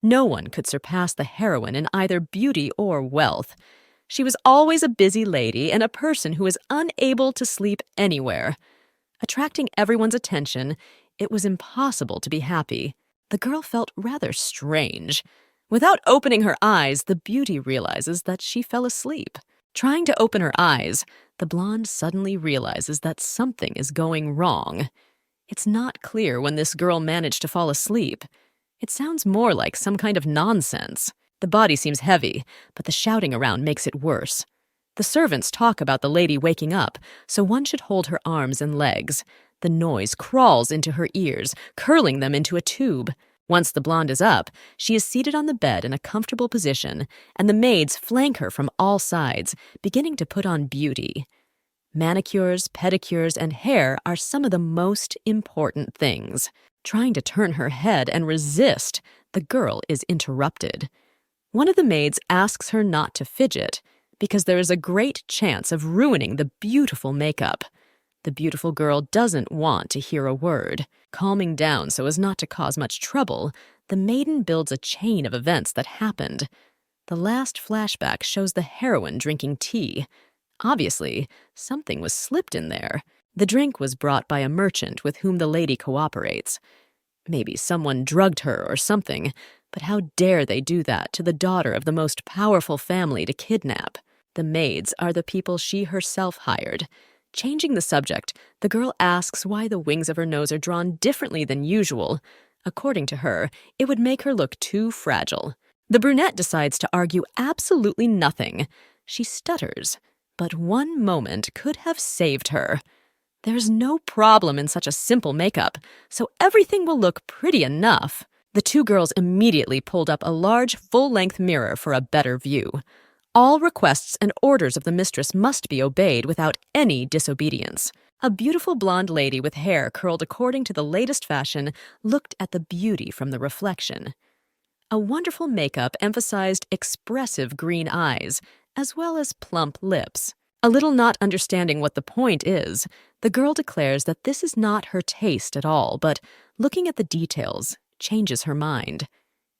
No one could surpass the heroine in either beauty or wealth. She was always a busy lady and a person who was unable to sleep anywhere. Attracting everyone's attention, it was impossible to be happy. The girl felt rather strange. Without opening her eyes, the beauty realizes that she fell asleep. Trying to open her eyes, the blonde suddenly realizes that something is going wrong. It's not clear when this girl managed to fall asleep. It sounds more like some kind of nonsense. The body seems heavy, but the shouting around makes it worse. The servants talk about the lady waking up, so one should hold her arms and legs. The noise crawls into her ears, curling them into a tube. Once the blonde is up, she is seated on the bed in a comfortable position, and the maids flank her from all sides, beginning to put on beauty. Manicures, pedicures, and hair are some of the most important things. Trying to turn her head and resist, the girl is interrupted. One of the maids asks her not to fidget, because there is a great chance of ruining the beautiful makeup. The beautiful girl doesn't want to hear a word. Calming down so as not to cause much trouble, the maiden builds a chain of events that happened. The last flashback shows the heroine drinking tea. Obviously, something was slipped in there. The drink was brought by a merchant with whom the lady cooperates. Maybe someone drugged her or something, but how dare they do that to the daughter of the most powerful family to kidnap? The maids are the people she herself hired. Changing the subject, the girl asks why the wings of her nose are drawn differently than usual. According to her, it would make her look too fragile. The brunette decides to argue absolutely nothing. She stutters, but one moment could have saved her. There's no problem in such a simple makeup, so everything will look pretty enough. The two girls immediately pulled up a large, full-length mirror for a better view. All requests and orders of the mistress must be obeyed without any disobedience. A beautiful blonde lady with hair curled according to the latest fashion looked at the beauty from the reflection. A wonderful makeup emphasized expressive green eyes, as well as plump lips. A little not understanding what the point is, the girl declares that this is not her taste at all, but looking at the details changes her mind.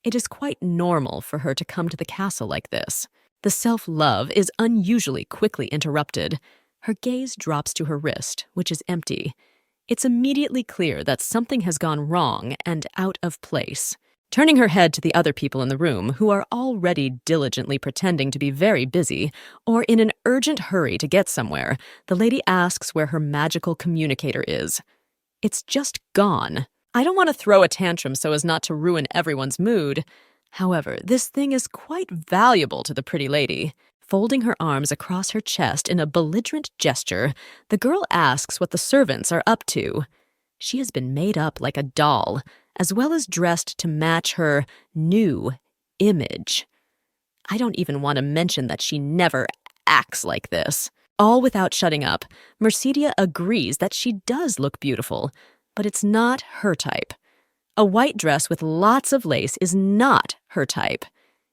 It is quite normal for her to come to the castle like this. The self-love is unusually quickly interrupted. Her gaze drops to her wrist, which is empty. It's immediately clear that something has gone wrong and out of place. Turning her head to the other people in the room, who are already diligently pretending to be very busy or in an urgent hurry to get somewhere, the lady asks where her magical communicator is. It's just gone. I don't want to throw a tantrum so as not to ruin everyone's mood. However, this thing is quite valuable to the pretty lady. Folding her arms across her chest in a belligerent gesture, the girl asks what the servants are up to. She has been made up like a doll, as well as dressed to match her new image. I don't even want to mention that she never acts like this. All without shutting up, Mercedia agrees that she does look beautiful, but it's not her type. A white dress with lots of lace is not her type.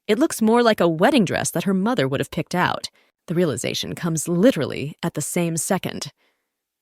It looks more like a wedding dress that her mother would have picked out. The realization comes literally at the same second.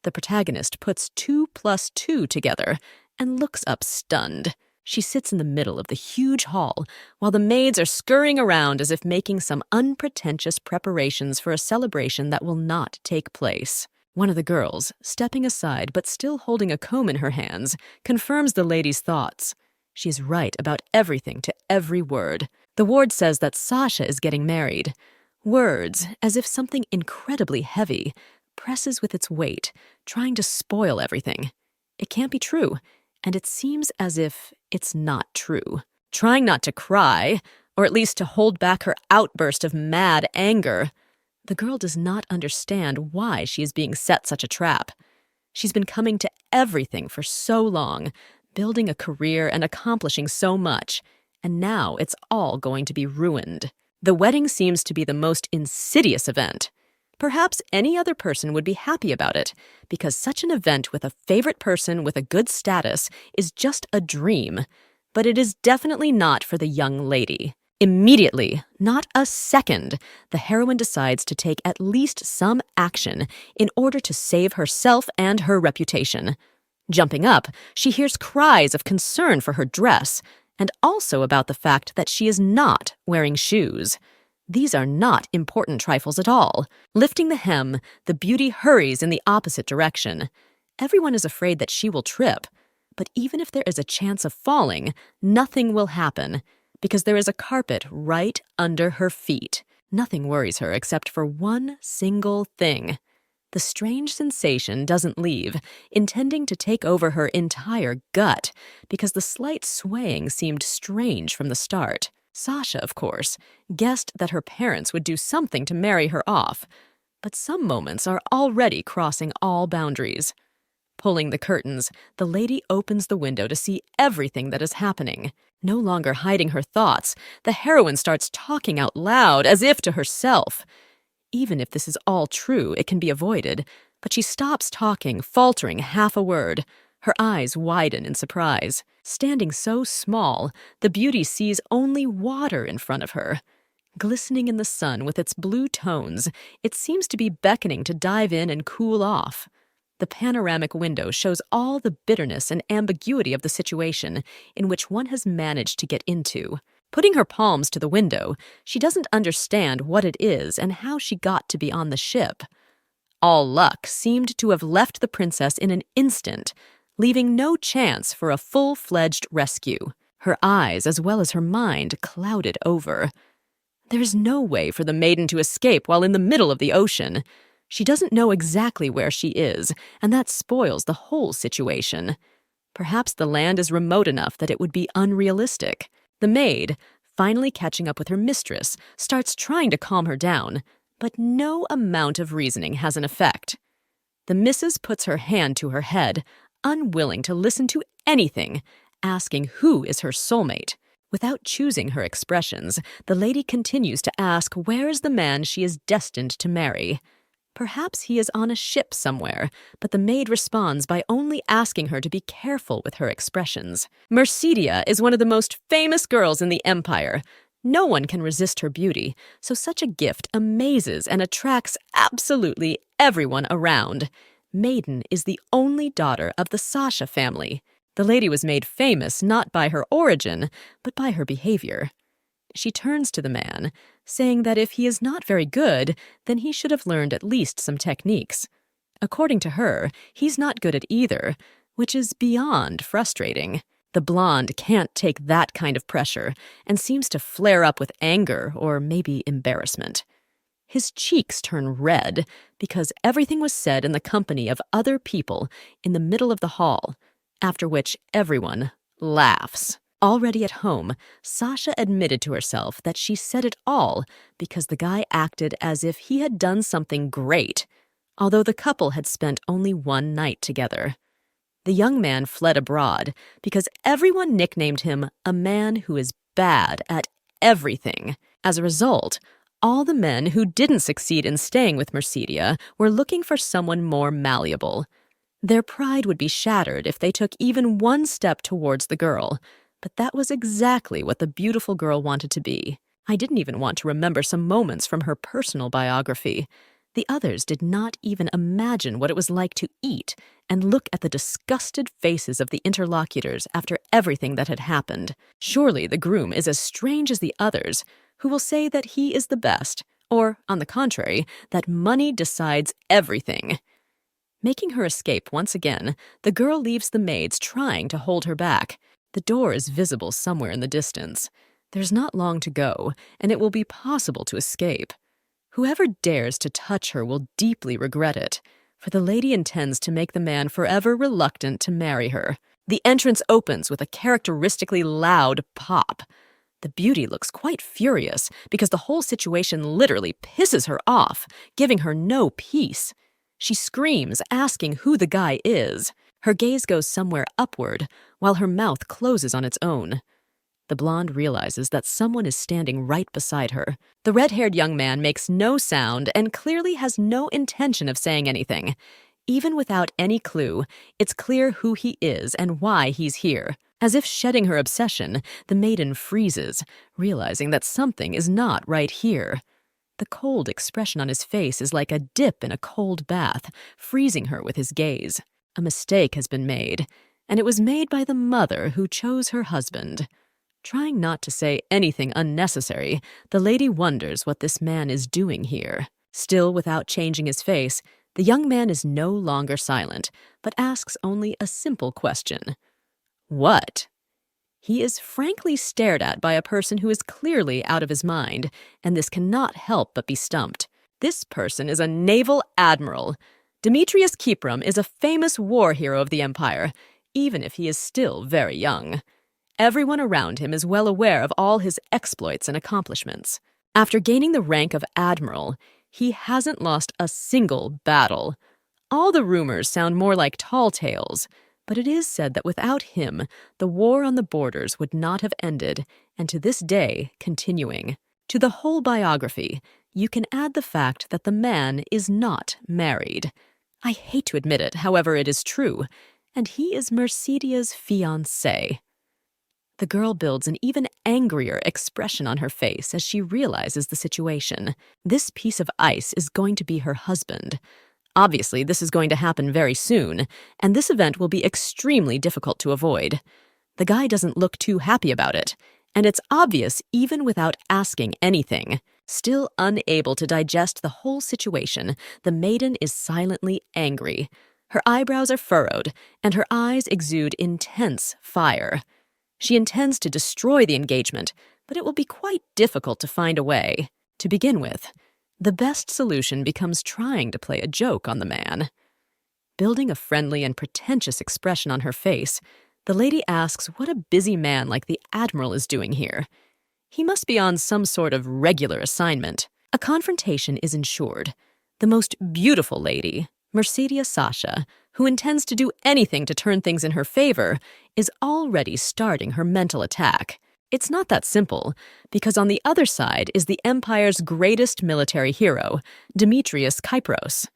The protagonist puts 2 plus 2 together and looks up stunned. She sits in the middle of the huge hall while the maids are scurrying around as if making some unpretentious preparations for a celebration that will not take place. One of the girls, stepping aside but still holding a comb in her hands, confirms the lady's thoughts. She is right about everything to every word. The ward says that Sasha is getting married. Words, as if something incredibly heavy, presses with its weight, trying to spoil everything. It can't be true, and it seems as if it's not true. Trying not to cry, or at least to hold back her outburst of mad anger, the girl does not understand why she is being set such a trap. She's been coming to everything for so long, building a career and accomplishing so much, and now it's all going to be ruined. The wedding seems to be the most insidious event. Perhaps any other person would be happy about it, because such an event with a favorite person with a good status is just a dream. But it is definitely not for the young lady. Immediately, not a second, the heroine decides to take at least some action in order to save herself and her reputation. Jumping up, she hears cries of concern for her dress, and also about the fact that she is not wearing shoes. These are not important trifles at all. Lifting the hem, the beauty hurries in the opposite direction. Everyone is afraid that she will trip, but even if there is a chance of falling, nothing will happen, because there is a carpet right under her feet. Nothing worries her except for one single thing. The strange sensation doesn't leave, intending to take over her entire gut, because the slight swaying seemed strange from the start. Sasha, of course, guessed that her parents would do something to marry her off, but some moments are already crossing all boundaries. Pulling the curtains, the lady opens the window to see everything that is happening. No longer hiding her thoughts, the heroine starts talking out loud, as if to herself. Even if this is all true, it can be avoided, but she stops talking, faltering half a word. Her eyes widen in surprise. Standing so small, the beauty sees only water in front of her. Glistening in the sun with its blue tones, it seems to be beckoning to dive in and cool off. The panoramic window shows all the bitterness and ambiguity of the situation in which one has managed to get into. Putting her palms to the window, she doesn't understand what it is and how she got to be on the ship. All luck seemed to have left the princess in an instant, leaving no chance for a full-fledged rescue. Her eyes, as well as her mind, clouded over. There is no way for the maiden to escape while in the middle of the ocean. She doesn't know exactly where she is, and that spoils the whole situation. Perhaps the land is remote enough that it would be unrealistic. The maid, finally catching up with her mistress, starts trying to calm her down, but no amount of reasoning has an effect. The missus puts her hand to her head, unwilling to listen to anything, asking who is her soulmate. Without choosing her expressions, the lady continues to ask where is the man she is destined to marry. Perhaps he is on a ship somewhere, but the maid responds by only asking her to be careful with her expressions. Mercedia is one of the most famous girls in the empire. No one can resist her beauty, so such a gift amazes and attracts absolutely everyone around. Maiden is the only daughter of the Sasha family. The lady was made famous not by her origin, but by her behavior. She turns to the man, saying that if he is not very good, then he should have learned at least some techniques. According to her, he's not good at either, which is beyond frustrating. The blonde can't take that kind of pressure and seems to flare up with anger or maybe embarrassment. His cheeks turn red because everything was said in the company of other people in the middle of the hall, after which everyone laughs. Already at home, Sasha admitted to herself that she said it all because the guy acted as if he had done something great, although the couple had spent only one night together. The young man fled abroad because everyone nicknamed him a man who is bad at everything. As a result, all the men who didn't succeed in staying with Mercedia were looking for someone more malleable. Their pride would be shattered if they took even one step towards the girl, but that was exactly what the beautiful girl wanted to be. I didn't even want to remember some moments from her personal biography. The others did not even imagine what it was like to eat and look at the disgusted faces of the interlocutors after everything that had happened. Surely the groom is as strange as the others, who will say that he is the best, or, on the contrary, that money decides everything. Making her escape once again, the girl leaves the maids trying to hold her back. The door is visible somewhere in the distance. There's not long to go, and it will be possible to escape. Whoever dares to touch her will deeply regret it, for the lady intends to make the man forever reluctant to marry her. The entrance opens with a characteristically loud pop. The beauty looks quite furious because the whole situation literally pisses her off, giving her no peace. She screams, asking who the guy is. Her gaze goes somewhere upward, while her mouth closes on its own. The blonde realizes that someone is standing right beside her. The red-haired young man makes no sound and clearly has no intention of saying anything. Even without any clue, it's clear who he is and why he's here. As if shedding her obsession, the maiden freezes, realizing that something is not right here. The cold expression on his face is like a dip in a cold bath, freezing her with his gaze. A mistake has been made, and it was made by the mother who chose her husband. Trying not to say anything unnecessary, the lady wonders what this man is doing here. Still without changing his face, the young man is no longer silent, but asks only a simple question. What? He is frankly stared at by a person who is clearly out of his mind, and this cannot help but be stumped. This person is a naval admiral. Demetrius Kipram is a famous war hero of the Empire, even if he is still very young. Everyone around him is well aware of all his exploits and accomplishments. After gaining the rank of admiral, he hasn't lost a single battle. All the rumors sound more like tall tales, but it is said that without him, the war on the borders would not have ended, and to this day, continuing. To the whole biography, you can add the fact that the man is not married. I hate to admit it, however, it is true, and he is Mercedia's fiancé. The girl builds an even angrier expression on her face as she realizes the situation. This piece of ice is going to be her husband. Obviously, this is going to happen very soon, and this event will be extremely difficult to avoid. The guy doesn't look too happy about it, and it's obvious even without asking anything. Still unable to digest the whole situation, the maiden is silently angry. Her eyebrows are furrowed, and her eyes exude intense fire. She intends to destroy the engagement, but it will be quite difficult to find a way. To begin with, the best solution becomes trying to play a joke on the man. Building a friendly and pretentious expression on her face, the lady asks what a busy man like the Admiral is doing here. He must be on some sort of regular assignment. A confrontation is ensured. The most beautiful lady, Mercedia Sasha, who intends to do anything to turn things in her favor, is already starting her mental attack. It's not that simple, because on the other side is the Empire's greatest military hero, Demetrius Kypros.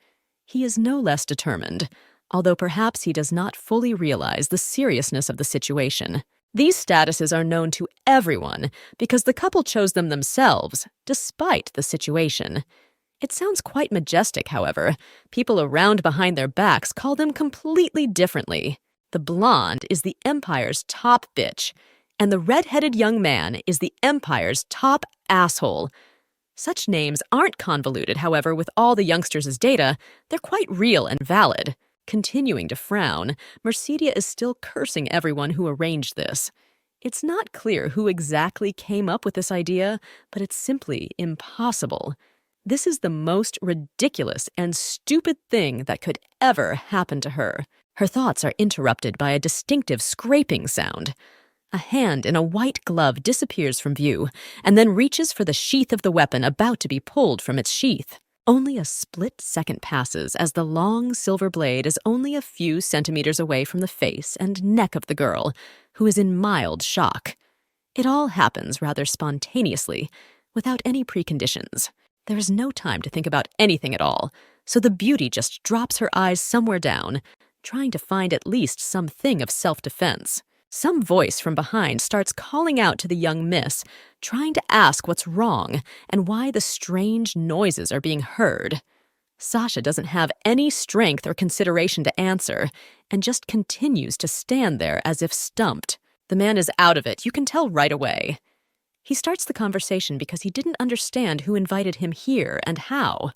He is no less determined, although perhaps he does not fully realize the seriousness of the situation. These statuses are known to everyone because the couple chose them themselves, despite the situation. It sounds quite majestic, however. People around behind their backs call them completely differently. The blonde is the Empire's top bitch, and the red-headed young man is the Empire's top asshole. Such names aren't convoluted, however, with all the youngsters' data. They're quite real and valid. Continuing to frown, Mercedia is still cursing everyone who arranged this. It's not clear who exactly came up with this idea, but it's simply impossible. This is the most ridiculous and stupid thing that could ever happen to her. Her thoughts are interrupted by a distinctive scraping sound. A hand in a white glove disappears from view and then reaches for the sheath of the weapon about to be pulled from its sheath. Only a split second passes as the long silver blade is only a few centimeters away from the face and neck of the girl, who is in mild shock. It all happens rather spontaneously, without any preconditions. There is no time to think about anything at all, so the beauty just drops her eyes somewhere down, trying to find at least something of self-defense. Some voice from behind starts calling out to the young miss, trying to ask what's wrong and why the strange noises are being heard. Sasha doesn't have any strength or consideration to answer, and just continues to stand there as if stumped. The man is out of it, you can tell right away. He starts the conversation because he didn't understand who invited him here and how.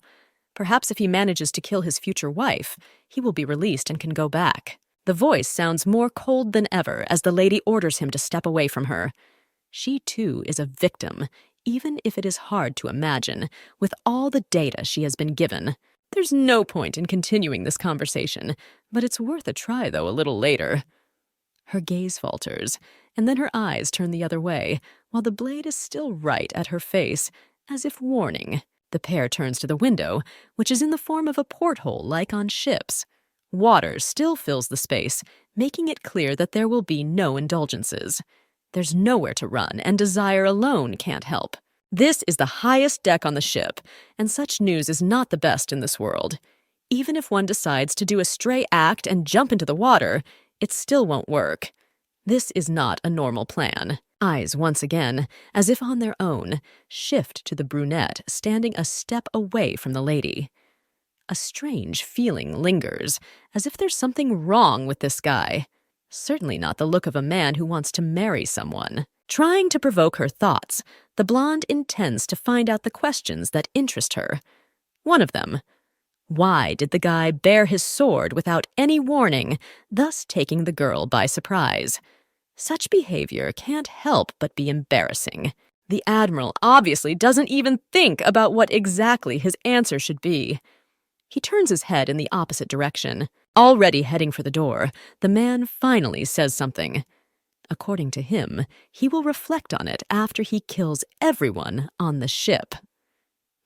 Perhaps if he manages to kill his future wife, he will be released and can go back. The voice sounds more cold than ever as the lady orders him to step away from her. She, too, is a victim, even if it is hard to imagine, with all the data she has been given. There's no point in continuing this conversation, but it's worth a try, though, a little later. Her gaze falters, and then her eyes turn the other way, while the blade is still right at her face, as if warning. The pair turns to the window, which is in the form of a porthole like on ships. Water still fills the space, making it clear that there will be no indulgences. There's nowhere to run, and desire alone can't help. This is the highest deck on the ship, and such news is not the best in this world. Even if one decides to do a stray act and jump into the water, it still won't work. This is not a normal plan. Eyes once again, as if on their own, shift to the brunette standing a step away from the lady. A strange feeling lingers, as if there's something wrong with this guy. Certainly not the look of a man who wants to marry someone. Trying to provoke her thoughts, the blonde intends to find out the questions that interest her. One of them: why did the guy bare his sword without any warning, thus taking the girl by surprise? Such behavior can't help but be embarrassing. The Admiral obviously doesn't even think about what exactly his answer should be. He turns his head in the opposite direction. Already heading for the door, the man finally says something. According to him, he will reflect on it after he kills everyone on the ship.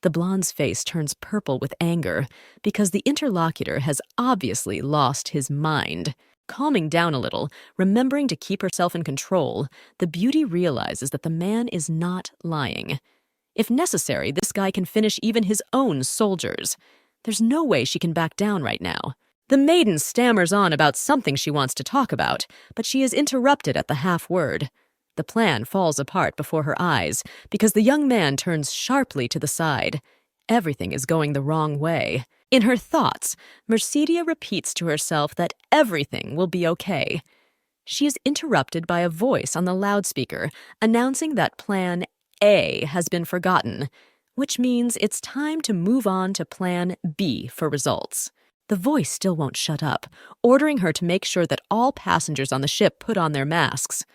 The blonde's face turns purple with anger because the interlocutor has obviously lost his mind. Calming down a little, remembering to keep herself in control, the beauty realizes that the man is not lying. If necessary, this guy can finish even his own soldiers. There's no way she can back down right now. The maiden stammers on about something she wants to talk about, but she is interrupted at the half-word. The plan falls apart before her eyes because the young man turns sharply to the side. Everything is going the wrong way. In her thoughts, Mercedia repeats to herself that everything will be okay. She is interrupted by a voice on the loudspeaker announcing that Plan A has been forgotten, which means it's time to move on to Plan B for results. The voice still won't shut up, ordering her to make sure that all passengers on the ship put on their masks.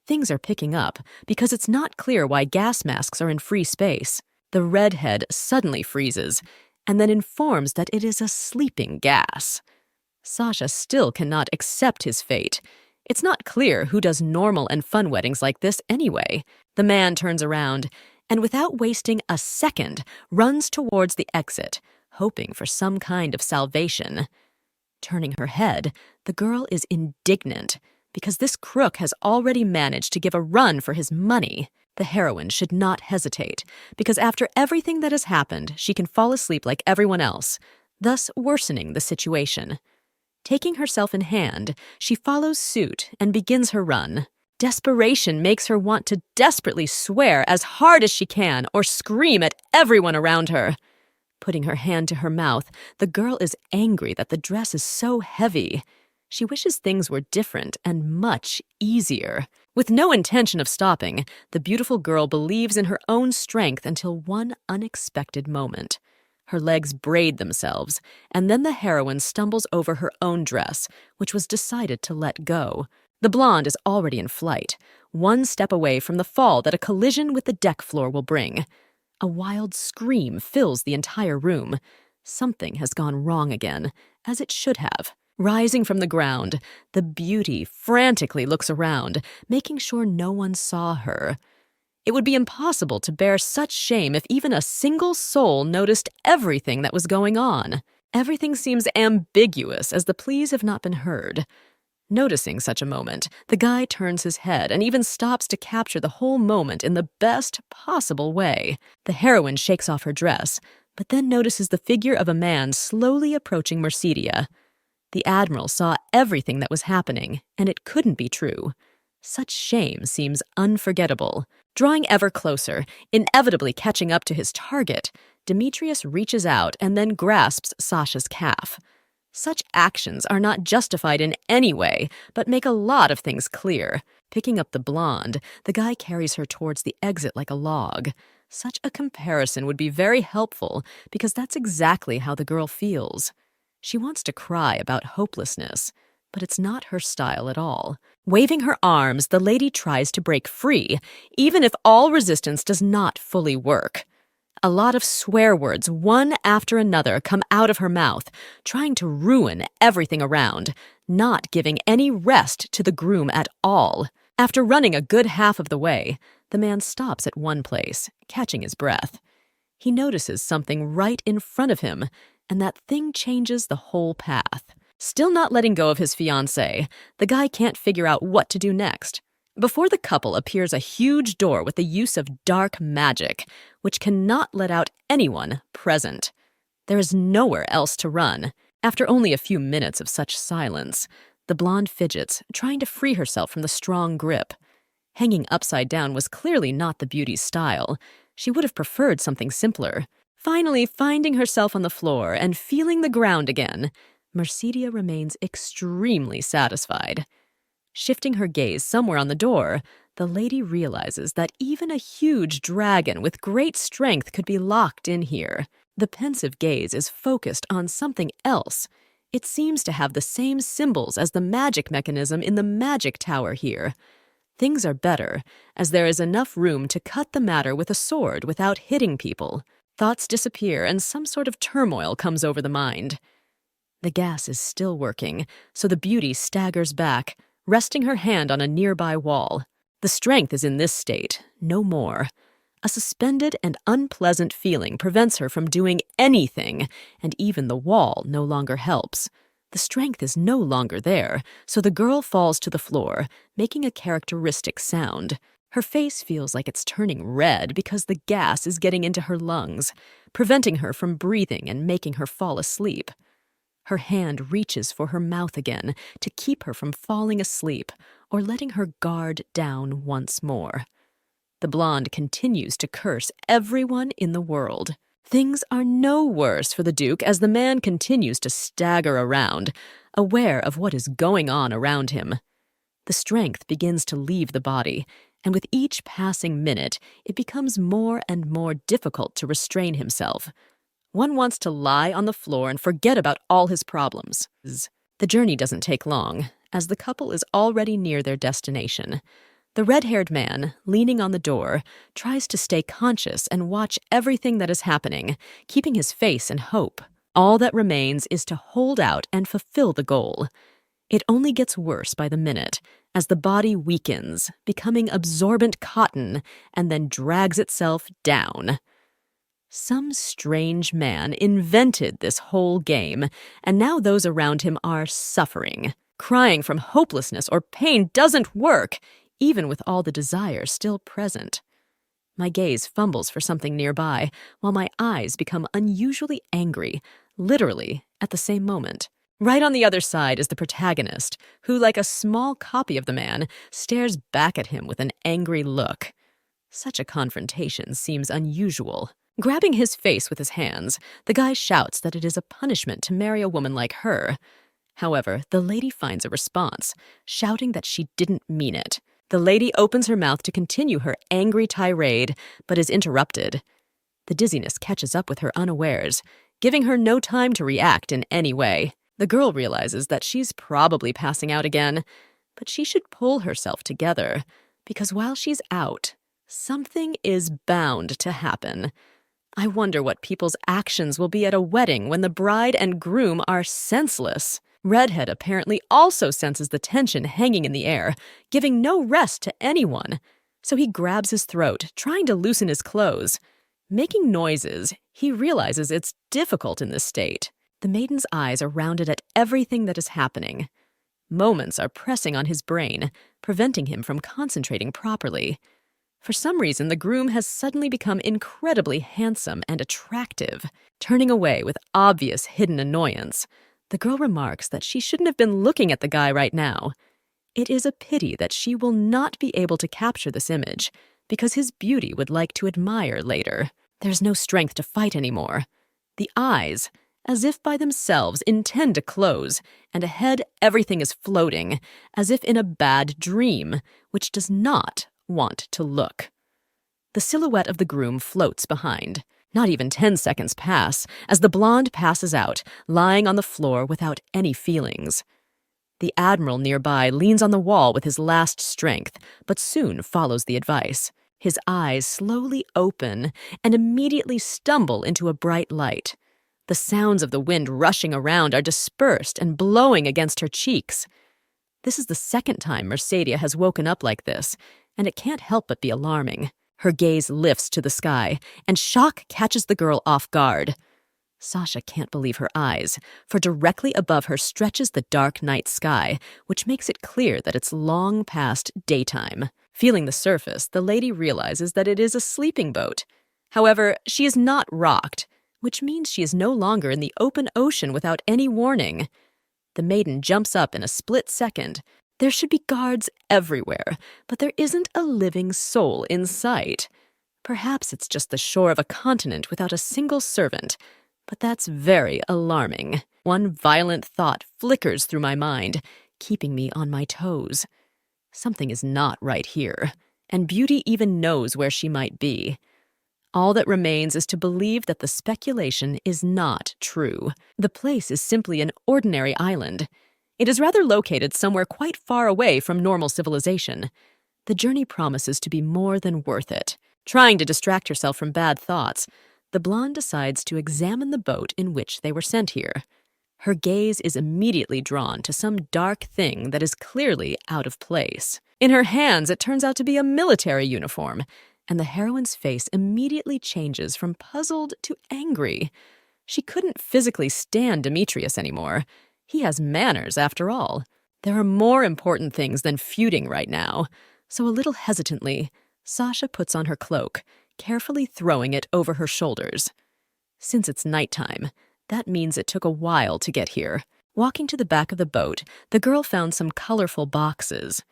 Things are picking up because it's not clear why gas masks are in free space. The redhead suddenly freezes and then informs that it is a sleeping gas. Sasha still cannot accept his fate. It's not clear who does normal and fun weddings like this anyway. The man turns around and without wasting a second runs towards the exit, hoping for some kind of salvation. Turning her head, the girl is indignant because this crook has already managed to give a run for his money. The heroine should not hesitate, because after everything that has happened, she can fall asleep like everyone else, thus worsening the situation. Taking herself in hand, she follows suit and begins her run. Desperation makes her want to desperately swear as hard as she can or scream at everyone around her. Putting her hand to her mouth, the girl is angry that the dress is so heavy. She wishes things were different and much easier. With no intention of stopping, the beautiful girl believes in her own strength until one unexpected moment. Her legs braid themselves, and then the heroine stumbles over her own dress, which was decided to let go. The blonde is already in flight, one step away from the fall that a collision with the deck floor will bring. A wild scream fills the entire room. Something has gone wrong again, as it should have. Rising from the ground, the beauty frantically looks around, making sure no one saw her. It would be impossible to bear such shame if even a single soul noticed everything that was going on. Everything seems ambiguous as the pleas have not been heard. Noticing such a moment, the guy turns his head and even stops to capture the whole moment in the best possible way. The heroine shakes off her dress, but then notices the figure of a man slowly approaching Mercedia. The Admiral saw everything that was happening, and it couldn't be true. Such shame seems unforgettable. Drawing ever closer, inevitably catching up to his target, Demetrius reaches out and then grasps Sasha's calf. Such actions are not justified in any way, but make a lot of things clear. Picking up the blonde, the guy carries her towards the exit like a log. Such a comparison would be very helpful because that's exactly how the girl feels. She wants to cry about hopelessness, but it's not her style at all. Waving her arms, the lady tries to break free, even if all resistance does not fully work. A lot of swear words, one after another, come out of her mouth, trying to ruin everything around, not giving any rest to the groom at all. After running a good half of the way, the man stops at one place, catching his breath. He notices something right in front of him, and that thing changes the whole path. Still not letting go of his fiancée, the guy can't figure out what to do next. Before the couple appears a huge door with the use of dark magic, which cannot let out anyone present. There is nowhere else to run. After only a few minutes of such silence, the blonde fidgets, trying to free herself from the strong grip. Hanging upside down was clearly not the beauty's style. She would have preferred something simpler. Finally, finding herself on the floor and feeling the ground again, Mercedia remains extremely satisfied. Shifting her gaze somewhere on the door, The lady realizes that even a huge dragon with great strength could be locked in here. The pensive gaze is focused on something else. It seems to have the same symbols as the magic mechanism in the magic tower here. Things are better, as there is enough room to cut the matter with a sword without hitting people. Thoughts disappear and some sort of turmoil comes over the mind. The gas is still working, so the beauty staggers back, resting her hand on a nearby wall. The strength is in this state, no more. A suspended and unpleasant feeling prevents her from doing anything, and even the wall no longer helps. The strength is no longer there, so the girl falls to the floor, making a characteristic sound. Her face feels like it's turning red because the gas is getting into her lungs, preventing her from breathing and making her fall asleep. Her hand reaches for her mouth again to keep her from falling asleep or letting her guard down once more. The blonde continues to curse everyone in the world. Things are no worse for the Duke as the man continues to stagger around, aware of what is going on around him. The strength begins to leave the body, and with each passing minute, it becomes more and more difficult to restrain himself. One wants to lie on the floor and forget about all his problems. The journey doesn't take long, as the couple is already near their destination. The red-haired man, leaning on the door, tries to stay conscious and watch everything that is happening, keeping his face in hope. All that remains is to hold out and fulfill the goal. It only gets worse by the minute, as the body weakens, becoming absorbent cotton, and then drags itself down. Some strange man invented this whole game, and now those around him are suffering. Crying from hopelessness or pain doesn't work, even with all the desire still present. My gaze fumbles for something nearby, while my eyes become unusually angry, literally at the same moment. Right on the other side is the protagonist, who, like a small copy of the man, stares back at him with an angry look. Such a confrontation seems unusual. Grabbing his face with his hands, the guy shouts that it is a punishment to marry a woman like her. However, the lady finds a response, shouting that she didn't mean it. The lady opens her mouth to continue her angry tirade, but is interrupted. The dizziness catches up with her unawares, giving her no time to react in any way. The girl realizes that she's probably passing out again, but she should pull herself together, because while she's out, something is bound to happen. I wonder what people's actions will be at a wedding when the bride and groom are senseless. Redhead apparently also senses the tension hanging in the air, giving no rest to anyone. So he grabs his throat, trying to loosen his clothes. Making noises, he realizes it's difficult in this state. The maiden's eyes are rounded at everything that is happening. Moments are pressing on his brain, preventing him from concentrating properly. For some reason, the groom has suddenly become incredibly handsome and attractive. Turning away with obvious hidden annoyance, the girl remarks that she shouldn't have been looking at the guy right now. It is a pity that she will not be able to capture this image, because his beauty would like to admire later. There's no strength to fight anymore. The eyes, as if by themselves, intend to close, and ahead everything is floating, as if in a bad dream, which does not want to look. The silhouette of the groom floats behind. Not even 10 seconds pass as the blonde passes out, lying on the floor without any feelings. The admiral nearby leans on the wall with his last strength, but soon follows the advice. His eyes slowly open and immediately stumble into a bright light. The sounds of the wind rushing around are dispersed and blowing against her cheeks. This is the second time Mercedes has woken up like this, and it can't help but be alarming. Her gaze lifts to the sky, and shock catches the girl off guard. Sasha can't believe her eyes, for directly above her stretches the dark night sky, which makes it clear that it's long past daytime. Feeling the surface, the lady realizes that it is a sleeping boat. However, she is not rocked, which means she is no longer in the open ocean without any warning. The maiden jumps up in a split second. There should be guards everywhere, but there isn't a living soul in sight. Perhaps it's just the shore of a continent without a single servant, but that's very alarming. One violent thought flickers through my mind, keeping me on my toes. Something is not right here. and Beauty even knows where she might be. All that remains is to believe that the speculation is not true. The place is simply an ordinary island. It is rather located somewhere quite far away from normal civilization. The journey promises to be more than worth it. Trying to distract herself from bad thoughts, the blonde decides to examine the boat in which they were sent here. Her gaze is immediately drawn to some dark thing that is clearly out of place. In her hands, it turns out to be a military uniform, and the heroine's face immediately changes from puzzled to angry. She couldn't physically stand Demetrius anymore. He has manners, after all. There are more important things than feuding right now. So a little hesitantly, Sasha puts on her cloak, carefully throwing it over her shoulders. Since it's nighttime, that means it took a while to get here. Walking to the back of the boat, the girl found some colorful boxes.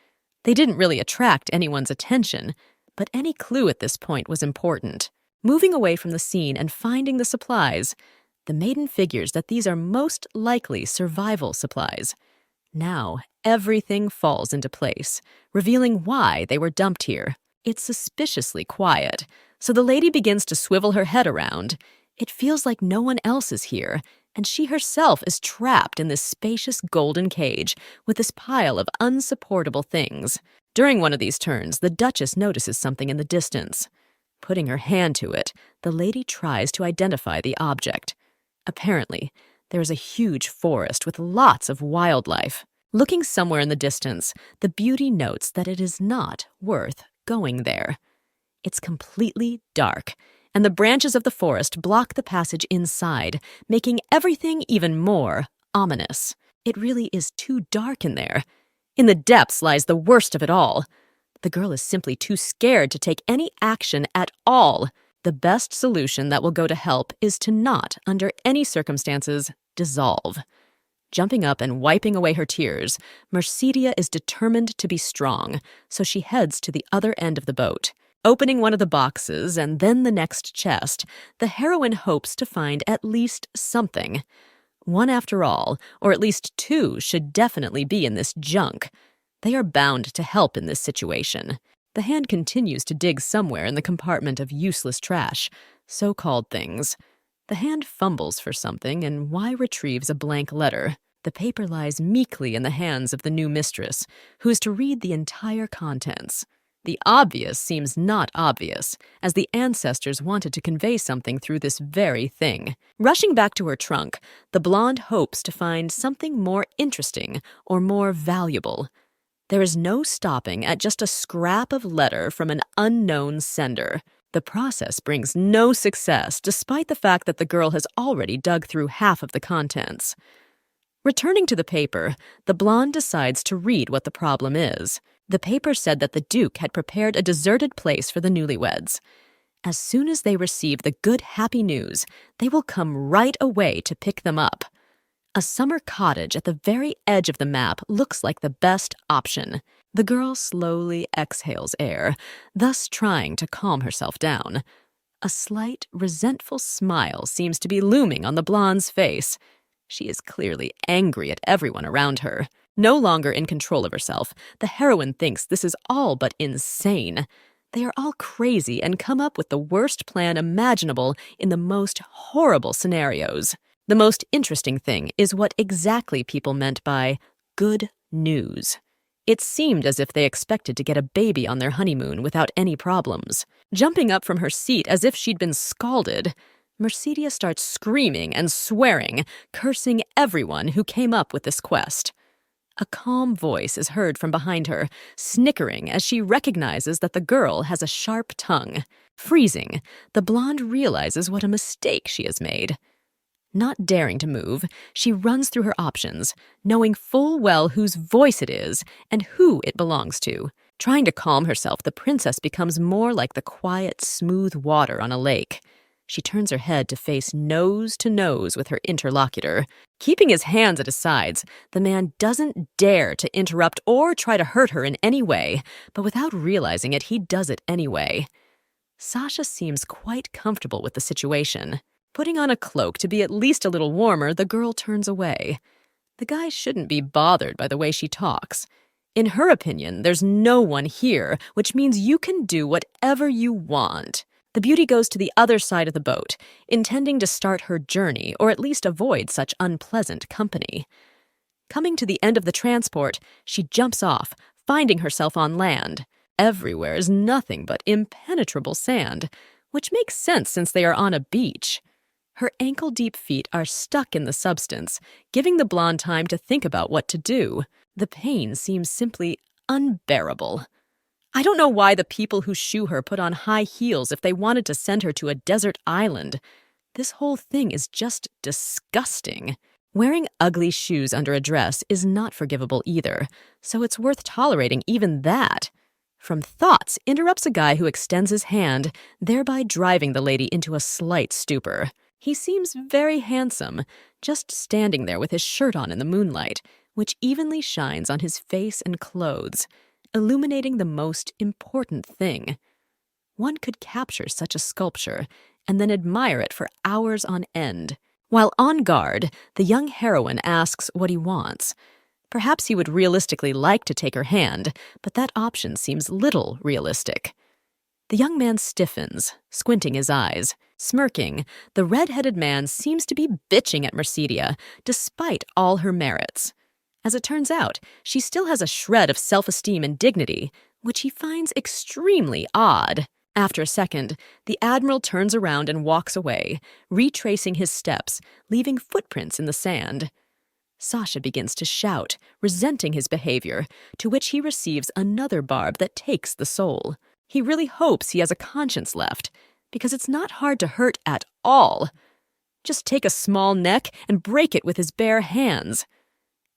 They didn't really attract anyone's attention, but any clue at this point was important. Moving away from the scene and finding the supplies, the maiden figures that these are most likely survival supplies. Now, everything falls into place, revealing why they were dumped here. It's suspiciously quiet, so the lady begins to swivel her head around. It feels like no one else is here, and she herself is trapped in this spacious golden cage with this pile of unsupportable things. During one of these turns, the Duchess notices something in the distance. Putting her hand to it, the lady tries to identify the object. Apparently, there is a huge forest with lots of wildlife. Looking somewhere in the distance, the beauty notes that it is not worth going there. It's completely dark, and the branches of the forest block the passage inside, making everything even more ominous. It really is too dark in there. In the depths lies the worst of it all. The girl is simply too scared to take any action at all. The best solution that will go to help is to not, under any circumstances, dissolve. Jumping up and wiping away her tears, Mercedia is determined to be strong, so she heads to the other end of the boat. Opening one of the boxes and then the next chest, the heroine hopes to find at least something. One after all, or at least two, should definitely be in this junk. They are bound to help in this situation. The hand continues to dig somewhere in the compartment of useless trash, so-called things. The hand fumbles for something, and Y retrieves a blank letter. The paper lies meekly in the hands of the new mistress, who is to read the entire contents. The obvious seems not obvious, as the ancestors wanted to convey something through this very thing. Rushing back to her trunk, the blonde hopes to find something more interesting or more valuable. There is no stopping at just a scrap of letter from an unknown sender. The process brings no success, despite the fact that the girl has already dug through half of the contents. Returning to the paper, the blonde decides to read what the problem is. The paper said that the Duke had prepared a deserted place for the newlyweds. As soon as they receive the good, happy news, they will come right away to pick them up. A summer cottage at the very edge of the map looks like the best option. The girl slowly exhales air, thus trying to calm herself down. A slight, resentful smile seems to be looming on the blonde's face. She is clearly angry at everyone around her. No longer in control of herself, the heroine thinks this is all but insane. They are all crazy and come up with the worst plan imaginable in the most horrible scenarios. The most interesting thing is what exactly people meant by good news. It seemed as if they expected to get a baby on their honeymoon without any problems. Jumping up from her seat as if she'd been scalded, Mercedia starts screaming and swearing, cursing everyone who came up with this quest. A calm voice is heard from behind her, snickering as she recognizes that the girl has a sharp tongue. Freezing, the blonde realizes what a mistake she has made. Not daring to move, she runs through her options, knowing full well whose voice it is and who it belongs to. Trying to calm herself, the princess becomes more like the quiet, smooth water on a lake. She turns her head to face nose to nose with her interlocutor. Keeping his hands at his sides, the man doesn't dare to interrupt or try to hurt her in any way, but without realizing it, he does it anyway. Sasha seems quite comfortable with the situation. Putting on a cloak to be at least a little warmer, the girl turns away. The guy shouldn't be bothered by the way she talks. In her opinion, there's no one here, which means you can do whatever you want. The beauty goes to the other side of the boat, intending to start her journey or at least avoid such unpleasant company. Coming to the end of the transport, she jumps off, finding herself on land. Everywhere is nothing but impenetrable sand, which makes sense since they are on a beach. Her ankle-deep feet are stuck in the substance, giving the blonde time to think about what to do. The pain seems simply unbearable. I don't know why the people who shoe her put on high heels if they wanted to send her to a desert island. This whole thing is just disgusting. Wearing ugly shoes under a dress is not forgivable either, so it's worth tolerating even that. From thoughts interrupts a guy who extends his hand, thereby driving the lady into a slight stupor. He seems very handsome, just standing there with his shirt on in the moonlight, which evenly shines on his face and clothes, illuminating the most important thing. One could capture such a sculpture and then admire it for hours on end. While on guard, the young heroine asks what he wants. Perhaps he would realistically like to take her hand, but that option seems little realistic. The young man stiffens, squinting his eyes. Smirking, the red-headed man seems to be bitching at Mercedia, despite all her merits. As it turns out, she still has a shred of self-esteem and dignity, which he finds extremely odd. After a second, the Admiral turns around and walks away, retracing his steps, leaving footprints in the sand. Sasha begins to shout, resenting his behavior, to which he receives another barb that takes the soul. He really hopes he has a conscience left, because it's not hard to hurt at all. Just take a small neck and break it with his bare hands.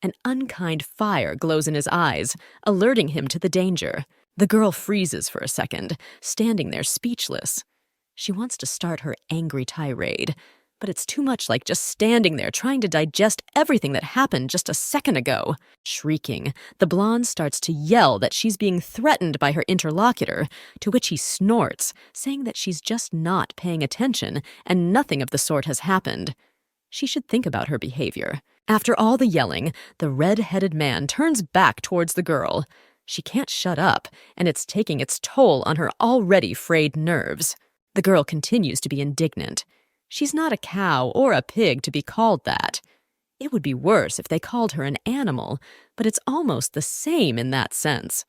An unkind fire glows in his eyes, alerting him to the danger. The girl freezes for a second, standing there speechless. She wants to start her angry tirade, but it's too much like just standing there trying to digest everything that happened just a second ago. Shrieking, the blonde starts to yell that she's being threatened by her interlocutor, to which he snorts, saying that she's just not paying attention and nothing of the sort has happened. She should think about her behavior. After all the yelling, the red-headed man turns back towards the girl. She can't shut up, and it's taking its toll on her already frayed nerves. The girl continues to be indignant. She's not a cow or a pig to be called that. It would be worse if they called her an animal, but it's almost the same in that sense.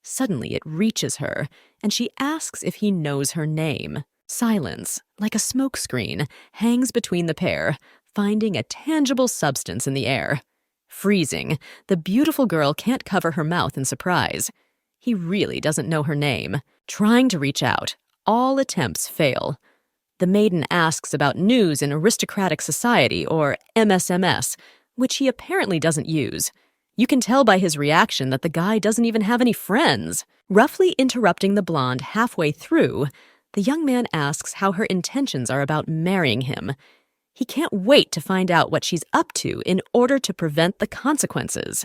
Suddenly it reaches her, and she asks if he knows her name. Silence, like a smokescreen, hangs between the pair, finding a tangible substance in the air. Freezing, the beautiful girl can't cover her mouth in surprise. He really doesn't know her name. Trying to reach out, all attempts fail. The maiden asks about news in aristocratic society, or MSMS, which he apparently doesn't use. You can tell by his reaction that the guy doesn't even have any friends. Roughly interrupting the blonde halfway through, the young man asks how her intentions are about marrying him. He can't wait to find out what she's up to in order to prevent the consequences.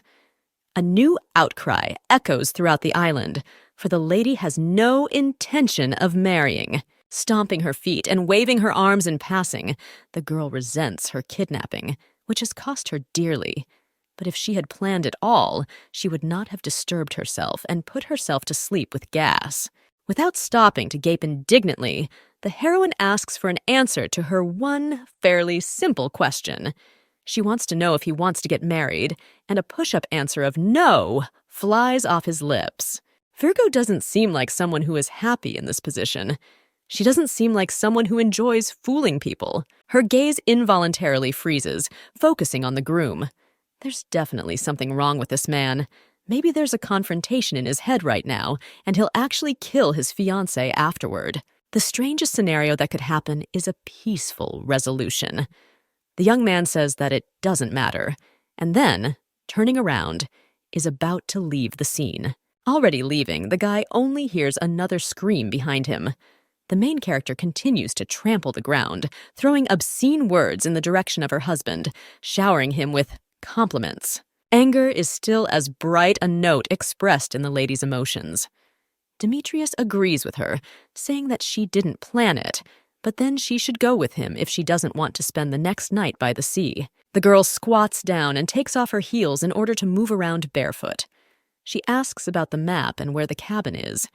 A new outcry echoes throughout the island, for the lady has no intention of marrying. Stomping her feet and waving her arms in passing, the girl resents her kidnapping, which has cost her dearly. But if she had planned it all, she would not have disturbed herself and put herself to sleep with gas. Without stopping to gape indignantly, the heroine asks for an answer to her one fairly simple question. She wants to know if he wants to get married, and a push-up answer of no flies off his lips. Virgo doesn't seem like someone who is happy in this position. She doesn't seem like someone who enjoys fooling people. Her gaze involuntarily freezes, focusing on the groom. There's definitely something wrong with this man. Maybe there's a confrontation in his head right now, and he'll actually kill his fiancée afterward. The strangest scenario that could happen is a peaceful resolution. The young man says that it doesn't matter, and then, turning around, is about to leave the scene. Already leaving, the guy only hears another scream behind him. The main character continues to trample the ground, throwing obscene words in the direction of her husband, showering him with compliments. Anger is still as bright a note expressed in the lady's emotions. Demetrius agrees with her, saying that she didn't plan it, but then she should go with him if she doesn't want to spend the next night by the sea. The girl squats down and takes off her heels in order to move around barefoot. She asks about the map and where the cabin is.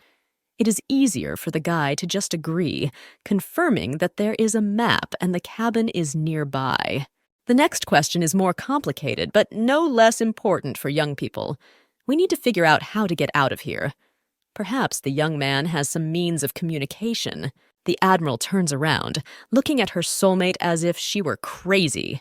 It is easier for the guy to just agree, confirming that there is a map and the cabin is nearby. The next question is more complicated, but no less important for young people. We need to figure out how to get out of here. Perhaps the young man has some means of communication. The Admiral turns around, looking at her soulmate as if she were crazy.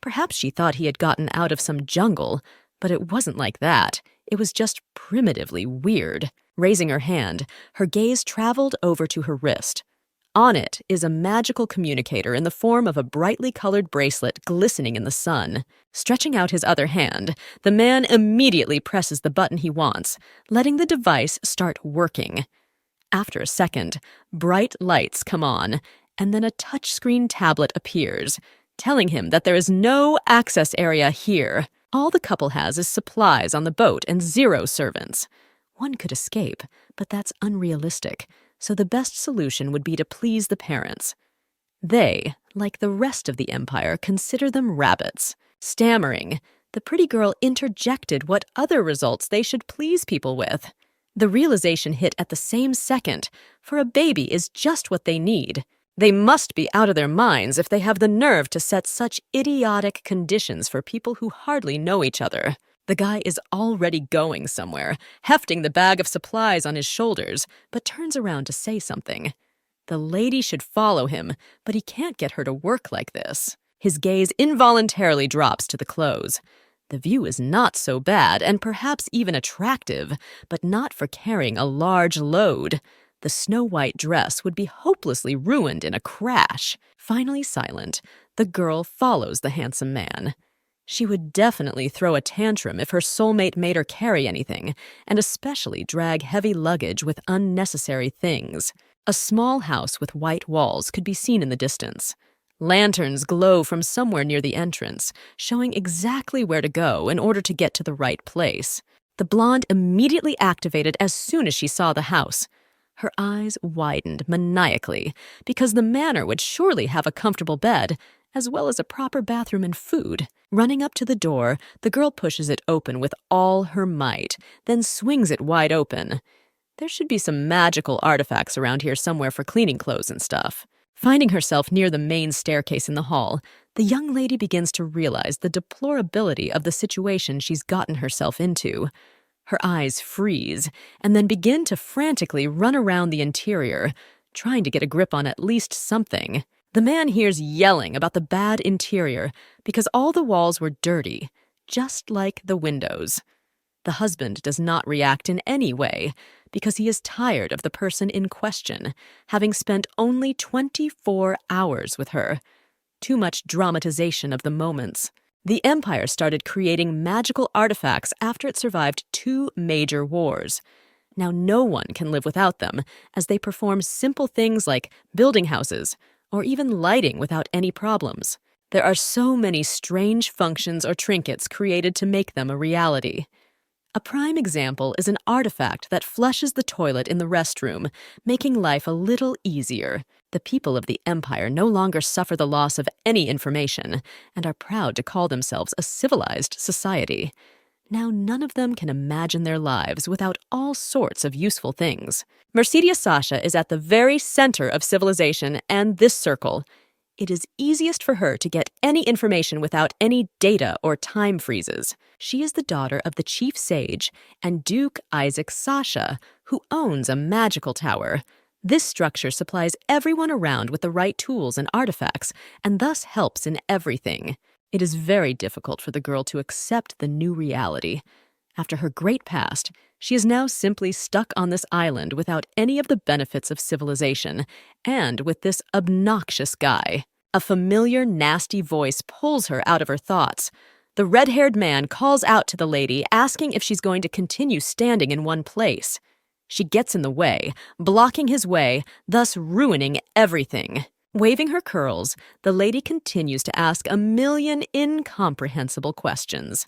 Perhaps she thought he had gotten out of some jungle, but it wasn't like that. It was just primitively weird. Raising her hand, her gaze traveled over to her wrist. On it is a magical communicator in the form of a brightly colored bracelet glistening in the sun. Stretching out his other hand, the man immediately presses the button he wants, letting the device start working. After a second, bright lights come on, and then a touchscreen tablet appears, telling him that there is no access area here. All the couple has is supplies on the boat and 0 servants. One could escape, but that's unrealistic, so the best solution would be to please the parents. They, like the rest of the Empire, consider them rabbits. Stammering, the pretty girl interjected what other results they should please people with. The realization hit at the same second, for a baby is just what they need. They must be out of their minds if they have the nerve to set such idiotic conditions for people who hardly know each other. The guy is already going somewhere, hefting the bag of supplies on his shoulders, but turns around to say something. The lady should follow him, but he can't get her to work like this. His gaze involuntarily drops to the clothes. The view is not so bad, and perhaps even attractive, but not for carrying a large load. The snow-white dress would be hopelessly ruined in a crash. Finally silent, the girl follows the handsome man. She would definitely throw a tantrum if her soulmate made her carry anything, and especially drag heavy luggage with unnecessary things. A small house with white walls could be seen in the distance. Lanterns glow from somewhere near the entrance, showing exactly where to go in order to get to the right place. The blonde immediately activated as soon as she saw the house. Her eyes widened maniacally, because the manor would surely have a comfortable bed, as well as a proper bathroom and food. Running up to the door, the girl pushes it open with all her might, then swings it wide open. There should be some magical artifacts around here somewhere for cleaning clothes and stuff. Finding herself near the main staircase in the hall, the young lady begins to realize the deplorability of the situation she's gotten herself into. Her eyes freeze, and then begin to frantically run around the interior, trying to get a grip on at least something. The man hears yelling about the bad interior because all the walls were dirty, just like the windows. The husband does not react in any way because he is tired of the person in question, having spent only 24 hours with her. Too much dramatization of the moments. The Empire started creating magical artifacts after it survived 2 major wars. Now no one can live without them, as they perform simple things like building houses, or even lighting without any problems. There are so many strange functions or trinkets created to make them a reality. A prime example is an artifact that flushes the toilet in the restroom, making life a little easier. The people of the Empire no longer suffer the loss of any information and are proud to call themselves a civilized society. Now none of them can imagine their lives without all sorts of useful things. Mercedes Sasha is at the very center of civilization and this circle. It is easiest for her to get any information without any data or time freezes. She is the daughter of the chief sage and Duke Isaac Sasha, who owns a magical tower. This structure supplies everyone around with the right tools and artifacts, and thus helps in everything. It is very difficult for the girl to accept the new reality. After her great past, she is now simply stuck on this island without any of the benefits of civilization, and with this obnoxious guy. A familiar, nasty voice pulls her out of her thoughts. The red-haired man calls out to the lady, asking if she's going to continue standing in one place. She gets in the way, blocking his way, thus ruining everything. Waving her curls, the lady continues to ask a million incomprehensible questions.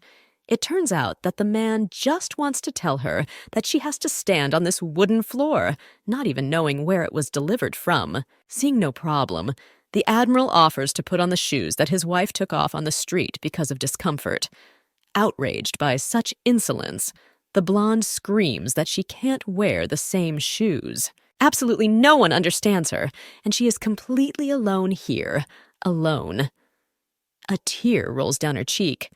It turns out that the man just wants to tell her that she has to stand on this wooden floor, not even knowing where it was delivered from. Seeing no problem, the Admiral offers to put on the shoes that his wife took off on the street because of discomfort. Outraged by such insolence, The blonde screams that she can't wear the same shoes. Absolutely no one understands her, and she is completely alone here. Alone. A tear rolls down her cheek.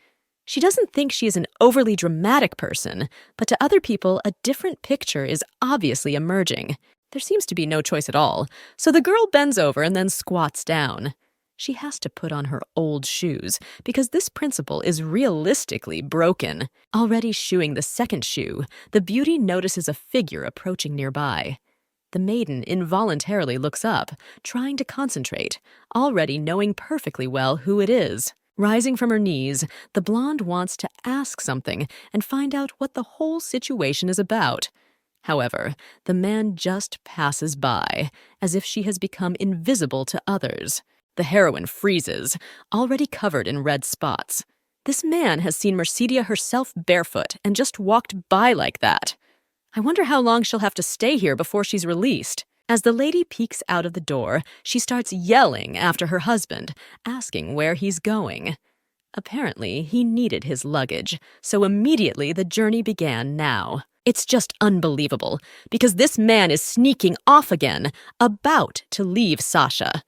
She doesn't think she is an overly dramatic person, but to other people, a different picture is obviously emerging. There seems to be no choice at all, so the girl bends over and then squats down. She has to put on her old shoes, because this principle is realistically broken. Already shoeing the second shoe, the beauty notices a figure approaching nearby. The maiden involuntarily looks up, trying to concentrate, already knowing perfectly well who it is. Rising from her knees, the blonde wants to ask something and find out what the whole situation is about. However, the man just passes by, as if she has become invisible to others. The heroine freezes, already covered in red spots. This man has seen Mercedia herself barefoot and just walked by like that. I wonder how long she'll have to stay here before she's released. As the lady peeks out of the door, she starts yelling after her husband, asking where he's going. Apparently, he needed his luggage, so immediately the journey began now. It's just unbelievable, because this man is sneaking off again, about to leave Sasha.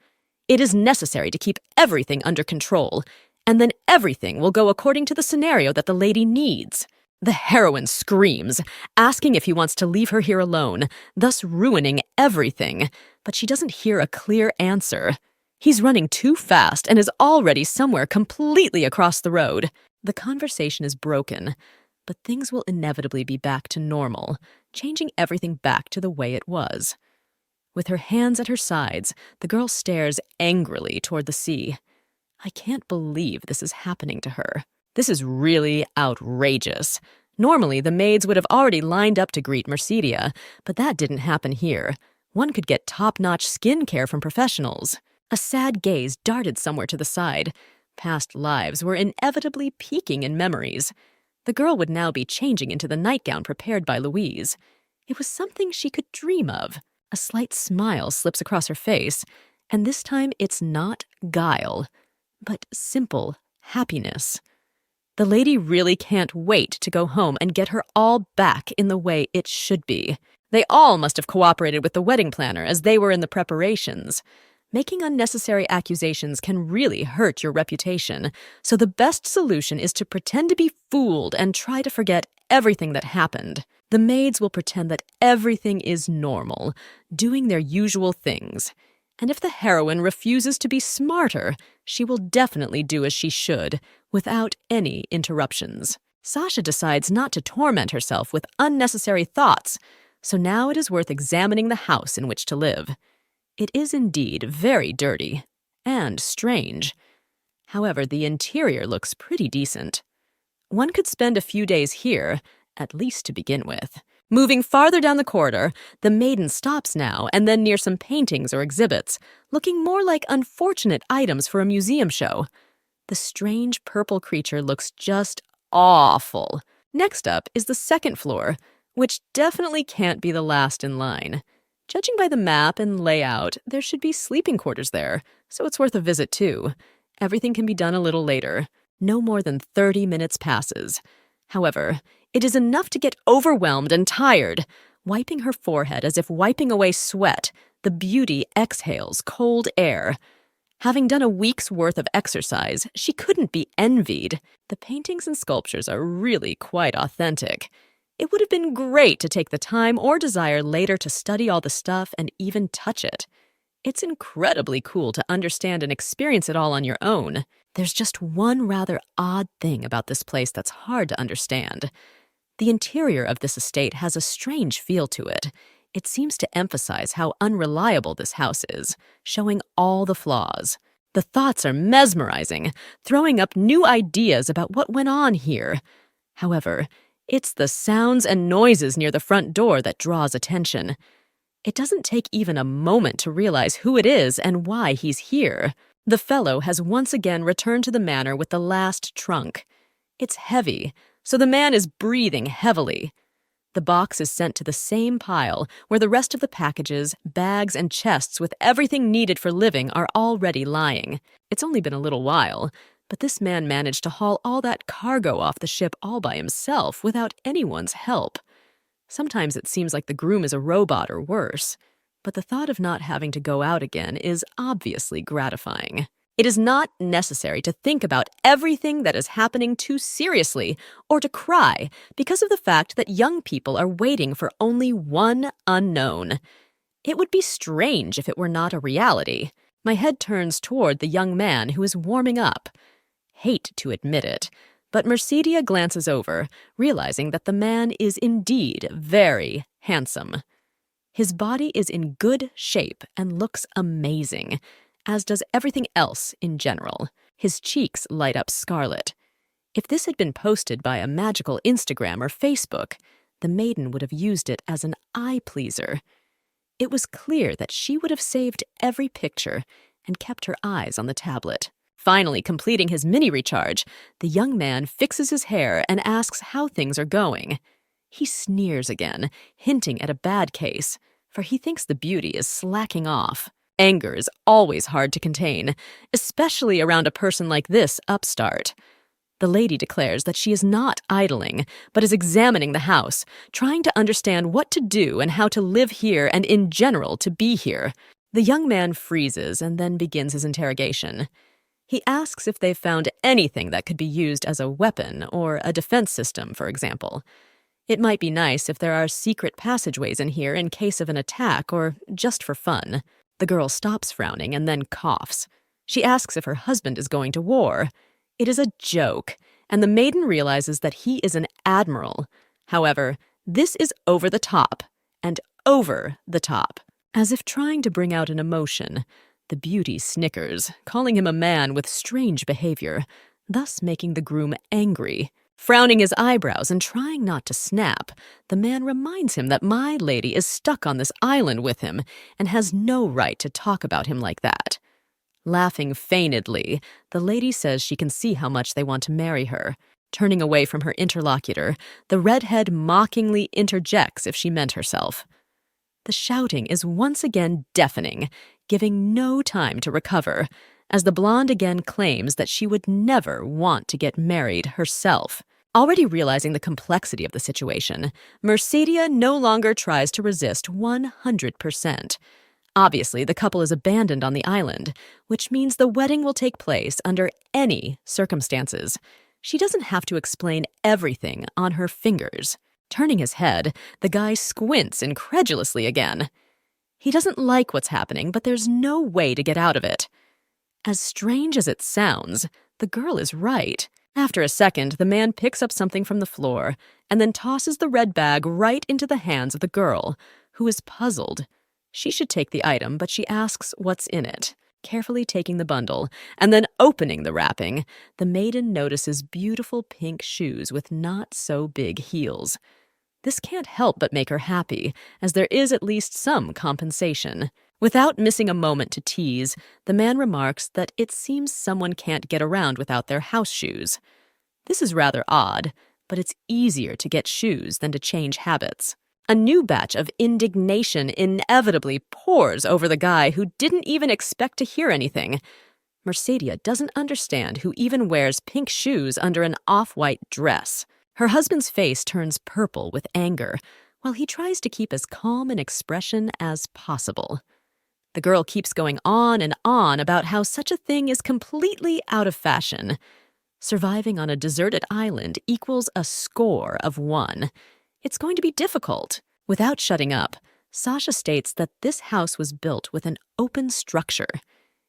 It is necessary to keep everything under control, and then everything will go according to the scenario that the lady needs. The heroine screams, asking if he wants to leave her here alone, thus ruining everything, but she doesn't hear a clear answer. He's running too fast and is already somewhere completely across the road. The conversation is broken, but things will inevitably be back to normal, changing everything back to the way it was. With her hands at her sides, the girl stares angrily toward the sea. I can't believe this is happening to her. This is really outrageous. Normally, the maids would have already lined up to greet Mercedia, but that didn't happen here. One could get top-notch skin care from professionals. A sad gaze darted somewhere to the side. Past lives were inevitably peeking in memories. The girl would now be changing into the nightgown prepared by Louise. It was something she could dream of. A slight smile slips across her face, and this time it's not guile, but simple happiness. The lady really can't wait to go home and get her all back in the way it should be. They all must have cooperated with the wedding planner as they were in the preparations. Making unnecessary accusations can really hurt your reputation, so the best solution is to pretend to be fooled and try to forget everything that happened. The maids will pretend that everything is normal, doing their usual things. And if the heroine refuses to be smarter, she will definitely do as she should, without any interruptions. Sasha decides not to torment herself with unnecessary thoughts, so now it is worth examining the house in which to live. It is indeed very dirty and strange. However, the interior looks pretty decent. One could spend a few days here, at least to begin with. Moving farther down the corridor, the maiden stops now and then near some paintings or exhibits, looking more like unfortunate items for a museum show. The strange purple creature looks just awful. Next up is the second floor, which definitely can't be the last in line. Judging by the map and layout, there should be sleeping quarters there, so it's worth a visit too. Everything can be done a little later. No more than 30 minutes passes. However, it is enough to get overwhelmed and tired. Wiping her forehead as if wiping away sweat, the beauty exhales cold air. Having done a week's worth of exercise, she couldn't be envied. The paintings and sculptures are really quite authentic. It would have been great to take the time or desire later to study all the stuff and even touch it. It's incredibly cool to understand and experience it all on your own. There's just one rather odd thing about this place that's hard to understand. The interior of this estate has a strange feel to it. It seems to emphasize how unreliable this house is, showing all the flaws. The thoughts are mesmerizing, throwing up new ideas about what went on here. However, it's the sounds and noises near the front door that draws attention. It doesn't take even a moment to realize who it is and why he's here. The fellow has once again returned to the manor with the last trunk. It's heavy, so the man is breathing heavily. The box is sent to the same pile where the rest of the packages, bags, and chests with everything needed for living are already lying. It's only been a little while. But this man managed to haul all that cargo off the ship all by himself without anyone's help. Sometimes it seems like the groom is a robot or worse, but the thought of not having to go out again is obviously gratifying. It is not necessary to think about everything that is happening too seriously or to cry because of the fact that young people are waiting for only one unknown. It would be strange if it were not a reality. My head turns toward the young man who is warming up. Hate to admit it, but Mercedia glances over, realizing that the man is indeed very handsome. His body is in good shape and looks amazing, as does everything else in general. His cheeks light up scarlet. If this had been posted by a magical Instagram or Facebook, the maiden would have used it as an eye-pleaser. It was clear that she would have saved every picture and kept her eyes on the tablet. Finally completing his mini-recharge, the young man fixes his hair and asks how things are going. He sneers again, hinting at a bad case, for he thinks the beauty is slacking off. Anger is always hard to contain, especially around a person like this upstart. The lady declares that she is not idling, but is examining the house, trying to understand what to do and how to live here and in general to be here. The young man freezes and then begins his interrogation. He asks if they've found anything that could be used as a weapon or a defense system, for example. It might be nice if there are secret passageways in here in case of an attack or just for fun. The girl stops frowning and then coughs. She asks if her husband is going to war. It is a joke, and the maiden realizes that he is an admiral. However, this is over the top, and over the top. As if trying to bring out an emotion, the beauty snickers, calling him a man with strange behavior, thus making the groom angry. Frowning his eyebrows and trying not to snap, the man reminds him that my lady is stuck on this island with him and has no right to talk about him like that. Laughing feignedly, the lady says she can see how much they want to marry her. Turning away from her interlocutor, the redhead mockingly interjects if she meant herself. The shouting is once again deafening, giving no time to recover, as the blonde again claims that she would never want to get married herself. Already realizing the complexity of the situation, Mercedia no longer tries to resist 100%. Obviously, the couple is abandoned on the island, which means the wedding will take place under any circumstances. She doesn't have to explain everything on her fingers. Turning his head, the guy squints incredulously again. He doesn't like what's happening, but there's no way to get out of it. As strange as it sounds, the girl is right. After a second, the man picks up something from the floor and then tosses the red bag right into the hands of the girl, who is puzzled. She should take the item, but she asks what's in it. Carefully taking the bundle and then opening the wrapping, the maiden notices beautiful pink shoes with not-so-big heels. This can't help but make her happy, as there is at least some compensation. Without missing a moment to tease, the man remarks that it seems someone can't get around without their house shoes. This is rather odd, but it's easier to get shoes than to change habits. A new batch of indignation inevitably pours over the guy who didn't even expect to hear anything. Mercedia doesn't understand who even wears pink shoes under an off-white dress. Her husband's face turns purple with anger, while he tries to keep as calm an expression as possible. The girl keeps going on and on about how such a thing is completely out of fashion. Surviving on a deserted island equals a score of 1. It's going to be difficult. Without shutting up, Sasha states that this house was built with an open structure.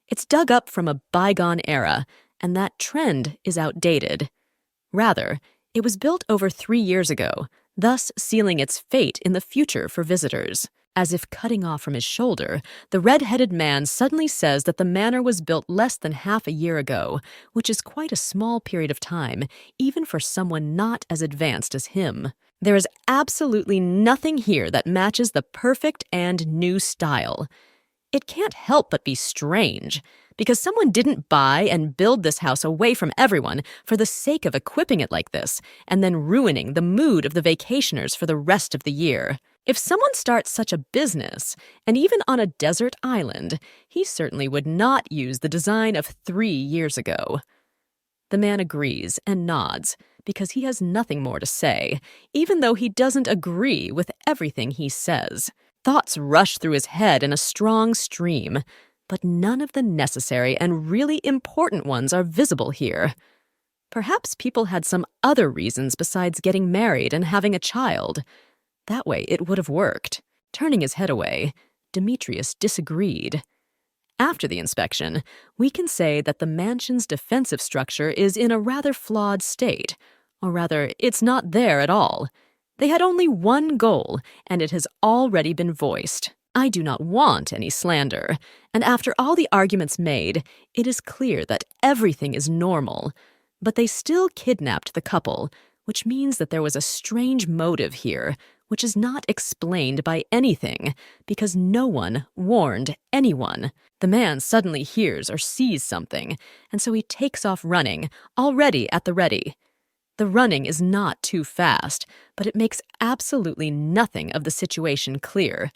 It's dug up from a bygone era, and that trend is outdated. Rather, it was built over 3 years ago, thus sealing its fate in the future for visitors. As if cutting off from his shoulder, the red-headed man suddenly says that the manor was built less than half a year ago, which is quite a small period of time, even for someone not as advanced as him. There is absolutely nothing here that matches the perfect and new style. It can't help but be strange, because someone didn't buy and build this house away from everyone for the sake of equipping it like this, and then ruining the mood of the vacationers for the rest of the year. If someone starts such a business, and even on a desert island, he certainly would not use the design of 3 years ago. The man agrees and nods because he has nothing more to say, even though he doesn't agree with everything he says. Thoughts rush through his head in a strong stream, but none of the necessary and really important ones are visible here. Perhaps people had some other reasons besides getting married and having a child. That way it would have worked. Turning his head away, Demetrius disagreed. After the inspection, we can say that the mansion's defensive structure is in a rather flawed state, or rather, it's not there at all. They had only one goal, and it has already been voiced. I do not want any slander, and after all the arguments made, it is clear that everything is normal. But they still kidnapped the couple, which means that there was a strange motive here, which is not explained by anything, because no one warned anyone. The man suddenly hears or sees something, and so he takes off running, already at the ready. The running is not too fast, but it makes absolutely nothing of the situation clear.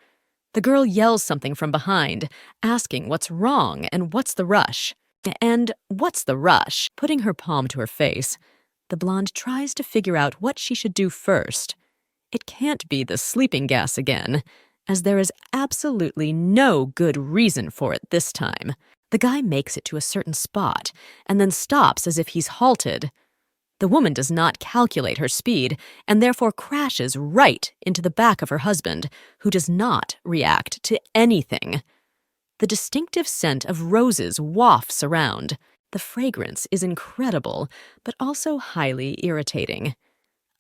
The girl yells something from behind, asking what's wrong and what's the rush. And what's the rush? Putting her palm to her face, the blonde tries to figure out what she should do first. It can't be the sleeping gas again, as there is absolutely no good reason for it this time. The guy makes it to a certain spot, and then stops as if he's halted. The woman does not calculate her speed, and therefore crashes right into the back of her husband, who does not react to anything. The distinctive scent of roses wafts around. The fragrance is incredible, but also highly irritating.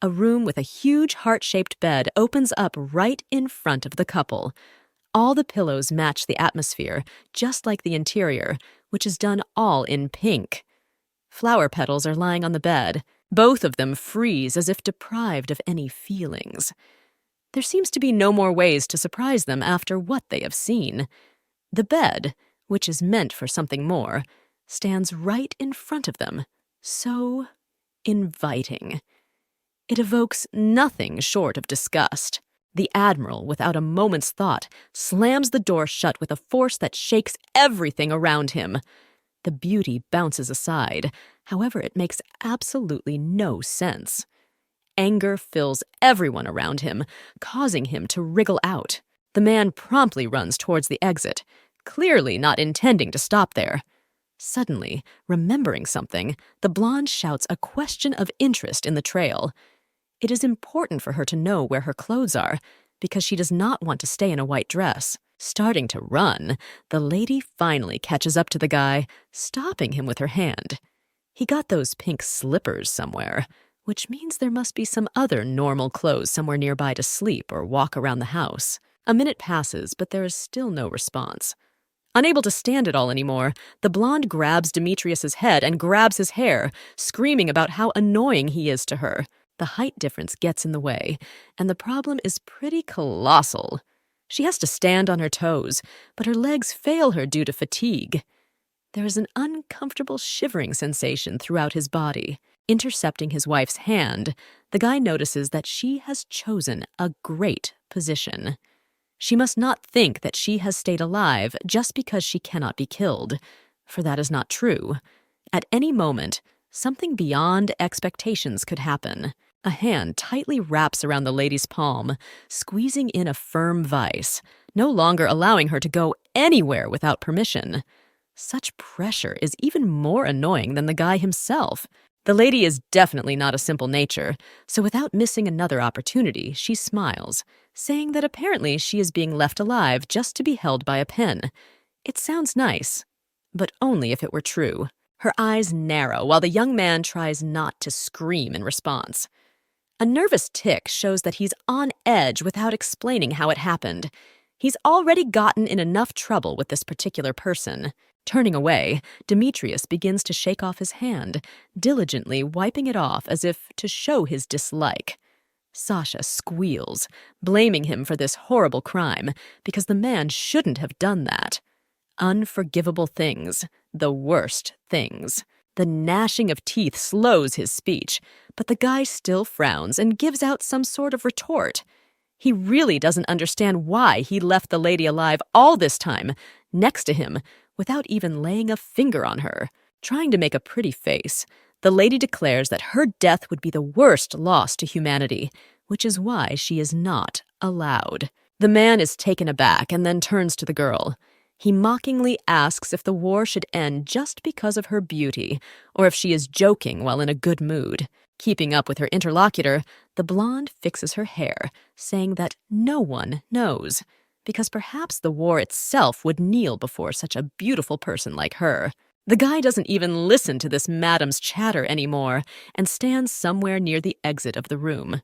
A room with a huge heart-shaped bed opens up right in front of the couple. All the pillows match the atmosphere, just like the interior, which is done all in pink. Flower petals are lying on the bed. Both of them freeze as if deprived of any feelings. There seems to be no more ways to surprise them after what they have seen. The bed, which is meant for something more, stands right in front of them, so inviting. It evokes nothing short of disgust. The Admiral, without a moment's thought, slams the door shut with a force that shakes everything around him. The beauty bounces aside, however, it makes absolutely no sense. Anger fills everyone around him, causing him to wriggle out. The man promptly runs towards the exit, clearly not intending to stop there. Suddenly, remembering something, the blonde shouts a question of interest in the trail. It is important for her to know where her clothes are, because she does not want to stay in a white dress. Starting to run, the lady finally catches up to the guy, stopping him with her hand. He got those pink slippers somewhere, which means there must be some other normal clothes somewhere nearby to sleep or walk around the house. A minute passes, but there is still no response. Unable to stand it all anymore, the blonde grabs Demetrius's head and grabs his hair, screaming about how annoying he is to her. The height difference gets in the way, and the problem is pretty colossal. She has to stand on her toes, but her legs fail her due to fatigue. There is an uncomfortable shivering sensation throughout his body. Intercepting his wife's hand, the guy notices that she has chosen a great position. She must not think that she has stayed alive just because she cannot be killed, for that is not true. At any moment, something beyond expectations could happen. A hand tightly wraps around the lady's palm, squeezing in a firm vice, no longer allowing her to go anywhere without permission. Such pressure is even more annoying than the guy himself. The lady is definitely not a simple nature, so without missing another opportunity, she smiles, saying that apparently she is being left alive just to be held by a pen. It sounds nice, but only if it were true. Her eyes narrow while the young man tries not to scream in response. A nervous tic shows that he's on edge without explaining how it happened. He's already gotten in enough trouble with this particular person. Turning away, Demetrius begins to shake off his hand, diligently wiping it off as if to show his dislike. Sasha squeals, blaming him for this horrible crime, because the man shouldn't have done that. Unforgivable things, the worst things. The gnashing of teeth slows his speech, but the guy still frowns and gives out some sort of retort. He really doesn't understand why he left the lady alive all this time, next to him, without even laying a finger on her. Trying to make a pretty face, The lady declares that her death would be the worst loss to humanity, which is why she is not allowed. The man is taken aback and then turns to the girl. He mockingly asks if the war should end just because of her beauty, or if she is joking while in a good mood. Keeping up with her interlocutor, the blonde fixes her hair, saying that no one knows, because perhaps the war itself would kneel before such a beautiful person like her. The guy doesn't even listen to this madam's chatter anymore and stands somewhere near the exit of the room.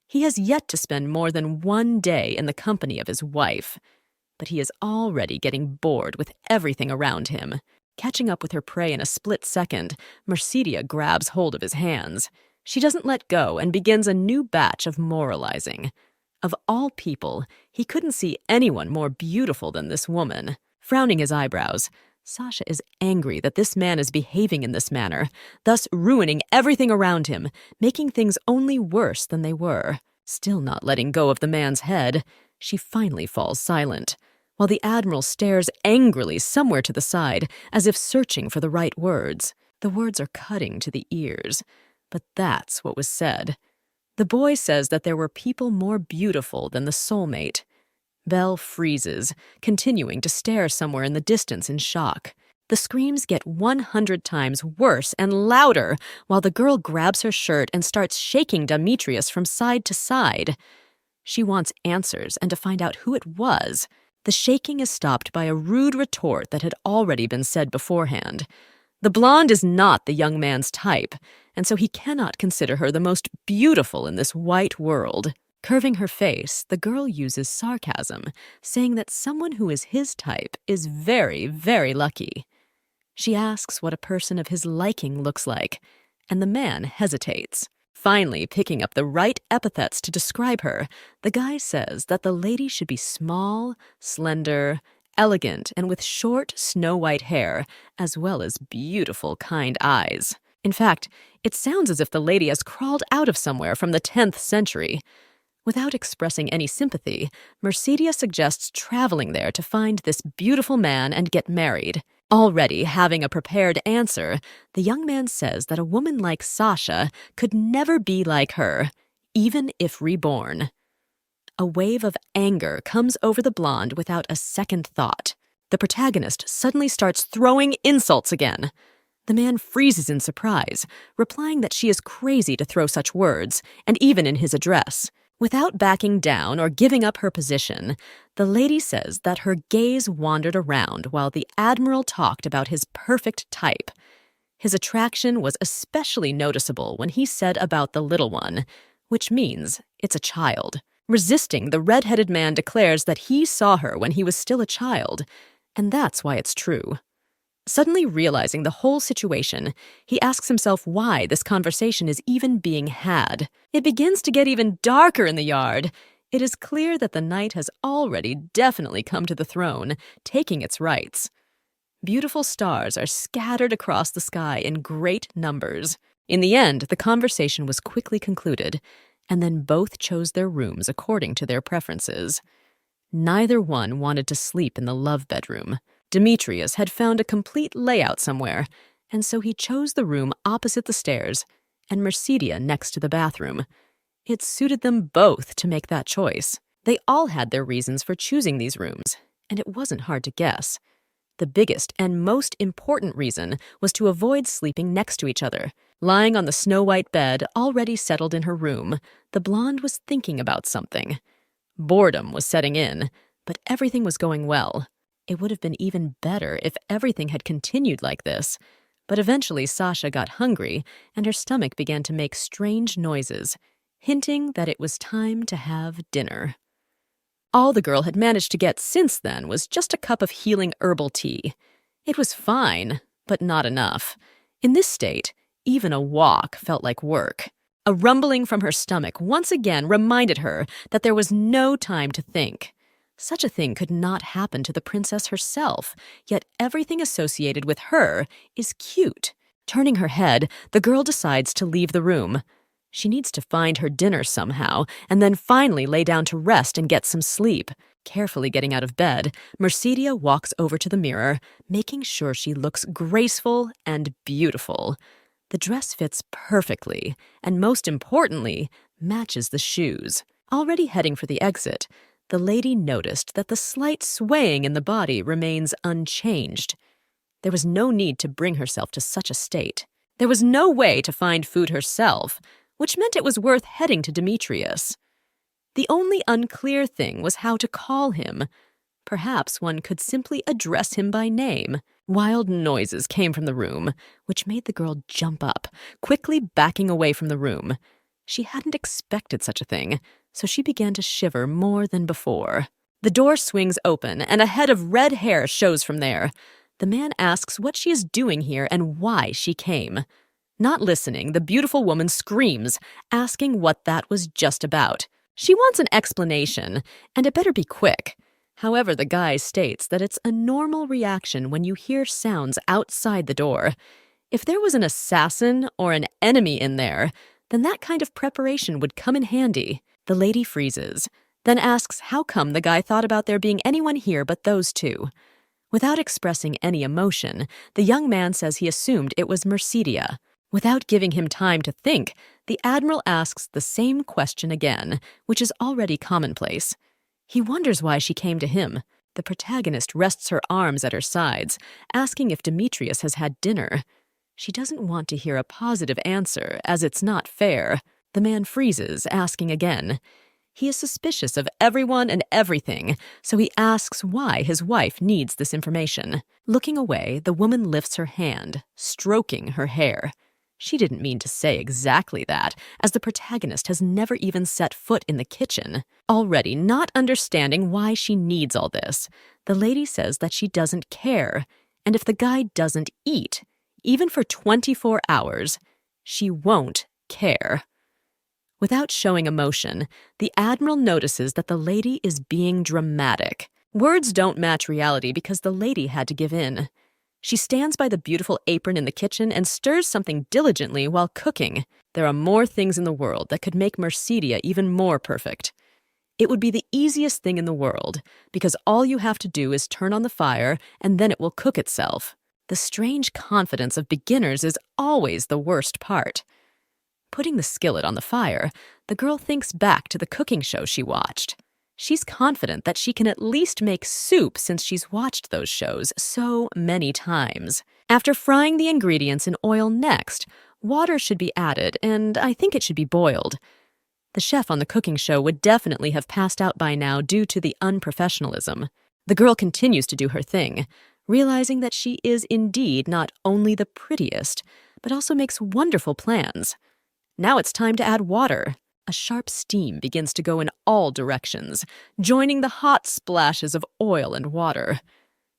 He has yet to spend more than one day in the company of his wife, but he is already getting bored with everything around him. Catching up with her prey in a split second, Mercedia grabs hold of his hands. She doesn't let go and begins a new batch of moralizing. Of all people, he couldn't see anyone more beautiful than this woman. Frowning his eyebrows, Sasha is angry that this man is behaving in this manner, thus ruining everything around him, making things only worse than they were. Still not letting go of the man's head, she finally falls silent, while the Admiral stares angrily somewhere to the side, as if searching for the right words. The words are cutting to the ears, but that's what was said. The boy says that there were people more beautiful than the soulmate. Belle freezes, continuing to stare somewhere in the distance in shock. The screams get 100 times worse and louder while the girl grabs her shirt and starts shaking Demetrius from side to side. She wants answers and to find out who it was. The shaking is stopped by a rude retort that had already been said beforehand. The blonde is not the young man's type, and so he cannot consider her the most beautiful in this white world. Curving her face, the girl uses sarcasm, saying that someone who is his type is very, very lucky. She asks what a person of his liking looks like, and the man hesitates. Finally, picking up the right epithets to describe her, the guy says that the lady should be small, slender, elegant, and with short, snow-white hair, as well as beautiful, kind eyes. In fact, it sounds as if the lady has crawled out of somewhere from the 10th century. Without expressing any sympathy, Mercedia suggests traveling there to find this beautiful man and get married. Already having a prepared answer, the young man says that a woman like Sasha could never be like her, even if reborn. A wave of anger comes over the blonde without a second thought. The protagonist suddenly starts throwing insults again. The man freezes in surprise, replying that she is crazy to throw such words, and even in his address. Without backing down or giving up her position, the lady says that her gaze wandered around while the Admiral talked about his perfect type. His attraction was especially noticeable when he said about the little one, which means it's a child. Resisting, the red-headed man declares that he saw her when he was still a child, and that's why it's true. Suddenly realizing the whole situation, he asks himself why this conversation is even being had. It begins to get even darker in the yard. It is clear that the night has already definitely come to the throne, taking its rights. Beautiful stars are scattered across the sky in great numbers. In the end, the conversation was quickly concluded, and then both chose their rooms according to their preferences. Neither one wanted to sleep in the love bedroom. Demetrius had found a complete layout somewhere, and so he chose the room opposite the stairs, and Mercedia next to the bathroom. It suited them both to make that choice. They all had their reasons for choosing these rooms, and it wasn't hard to guess. The biggest and most important reason was to avoid sleeping next to each other. Lying on the snow-white bed, already settled in her room, the blonde was thinking about something. Boredom was setting in, but everything was going well. It would have been even better if everything had continued like this, but eventually Sasha got hungry and her stomach began to make strange noises, hinting that it was time to have dinner. All the girl had managed to get since then was just a cup of healing herbal tea. It was fine, but not enough. In this state, even a walk felt like work. A rumbling from her stomach once again reminded her that there was no time to think. Such a thing could not happen to the princess herself, yet everything associated with her is cute. Turning her head, the girl decides to leave the room. She needs to find her dinner somehow, and then finally lay down to rest and get some sleep. Carefully getting out of bed, Mercedia walks over to the mirror, making sure she looks graceful and beautiful. The dress fits perfectly, and most importantly, matches the shoes. Already heading for the exit, the lady noticed that the slight swaying in the body remains unchanged. There was no need to bring herself to such a state. There was no way to find food herself, which meant it was worth heading to Demetrius. The only unclear thing was how to call him. Perhaps one could simply address him by name. Wild noises came from the room, which made the girl jump up, quickly backing away from the room. She hadn't expected such a thing, so she began to shiver more than before. The door swings open, and a head of red hair shows from there. The man asks what she is doing here and why she came. Not listening, the beautiful woman screams, asking what that was just about. She wants an explanation, and it better be quick. However, the guy states that it's a normal reaction when you hear sounds outside the door. If there was an assassin or an enemy in there, then that kind of preparation would come in handy. The lady freezes, then asks how come the guy thought about there being anyone here but those two. Without expressing any emotion, the young man says he assumed it was Mercedia. Without giving him time to think, the Admiral asks the same question again, which is already commonplace. He wonders why she came to him. The protagonist rests her arms at her sides, asking if Demetrius has had dinner. She doesn't want to hear a positive answer, as it's not fair. The man freezes, asking again. He is suspicious of everyone and everything, so he asks why his wife needs this information. Looking away, the woman lifts her hand, stroking her hair. She didn't mean to say exactly that, as the protagonist has never even set foot in the kitchen. Already not understanding why she needs all this, the lady says that she doesn't care, and if the guy doesn't eat, even for 24 hours, she won't care. Without showing emotion, the Admiral notices that the lady is being dramatic. Words don't match reality because the lady had to give in. She stands by the beautiful apron in the kitchen and stirs something diligently while cooking. There are more things in the world that could make Mercedia even more perfect. It would be the easiest thing in the world, because all you have to do is turn on the fire and then it will cook itself. The strange confidence of beginners is always the worst part. Putting the skillet on the fire, the girl thinks back to the cooking show she watched. She's confident that she can at least make soup since she's watched those shows so many times. After frying the ingredients in oil next, water should be added, and I think it should be boiled. The chef on the cooking show would definitely have passed out by now due to the unprofessionalism. The girl continues to do her thing, realizing that she is indeed not only the prettiest, but also makes wonderful plans. Now it's time to add water. A sharp steam begins to go in all directions, joining the hot splashes of oil and water.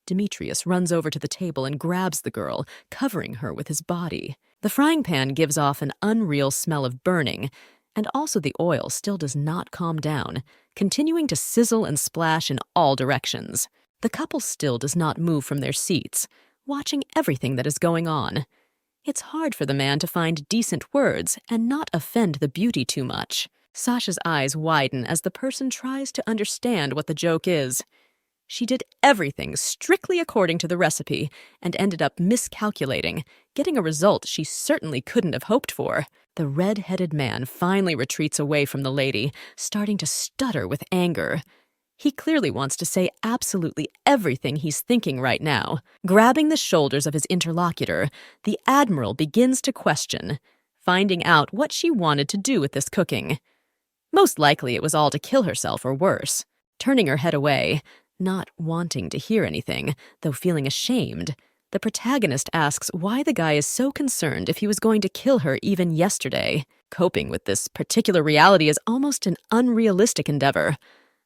Demetrius runs over to the table and grabs the girl, covering her with his body. The frying pan gives off an unreal smell of burning, and also the oil still does not calm down, continuing to sizzle and splash in all directions. The couple still does not move from their seats, watching everything that is going on. It's hard for the man to find decent words and not offend the beauty too much. Sasha's eyes widen as the person tries to understand what the joke is. She did everything strictly according to the recipe and ended up miscalculating, getting a result she certainly couldn't have hoped for. The red-headed man finally retreats away from the lady, starting to stutter with anger. He clearly wants to say absolutely everything he's thinking right now. Grabbing the shoulders of his interlocutor, the Admiral begins to question, finding out what she wanted to do with this cooking. Most likely it was all to kill herself or worse. Turning her head away, not wanting to hear anything, though feeling ashamed, the protagonist asks why the guy is so concerned if he was going to kill her even yesterday. Coping with this particular reality is almost an unrealistic endeavor.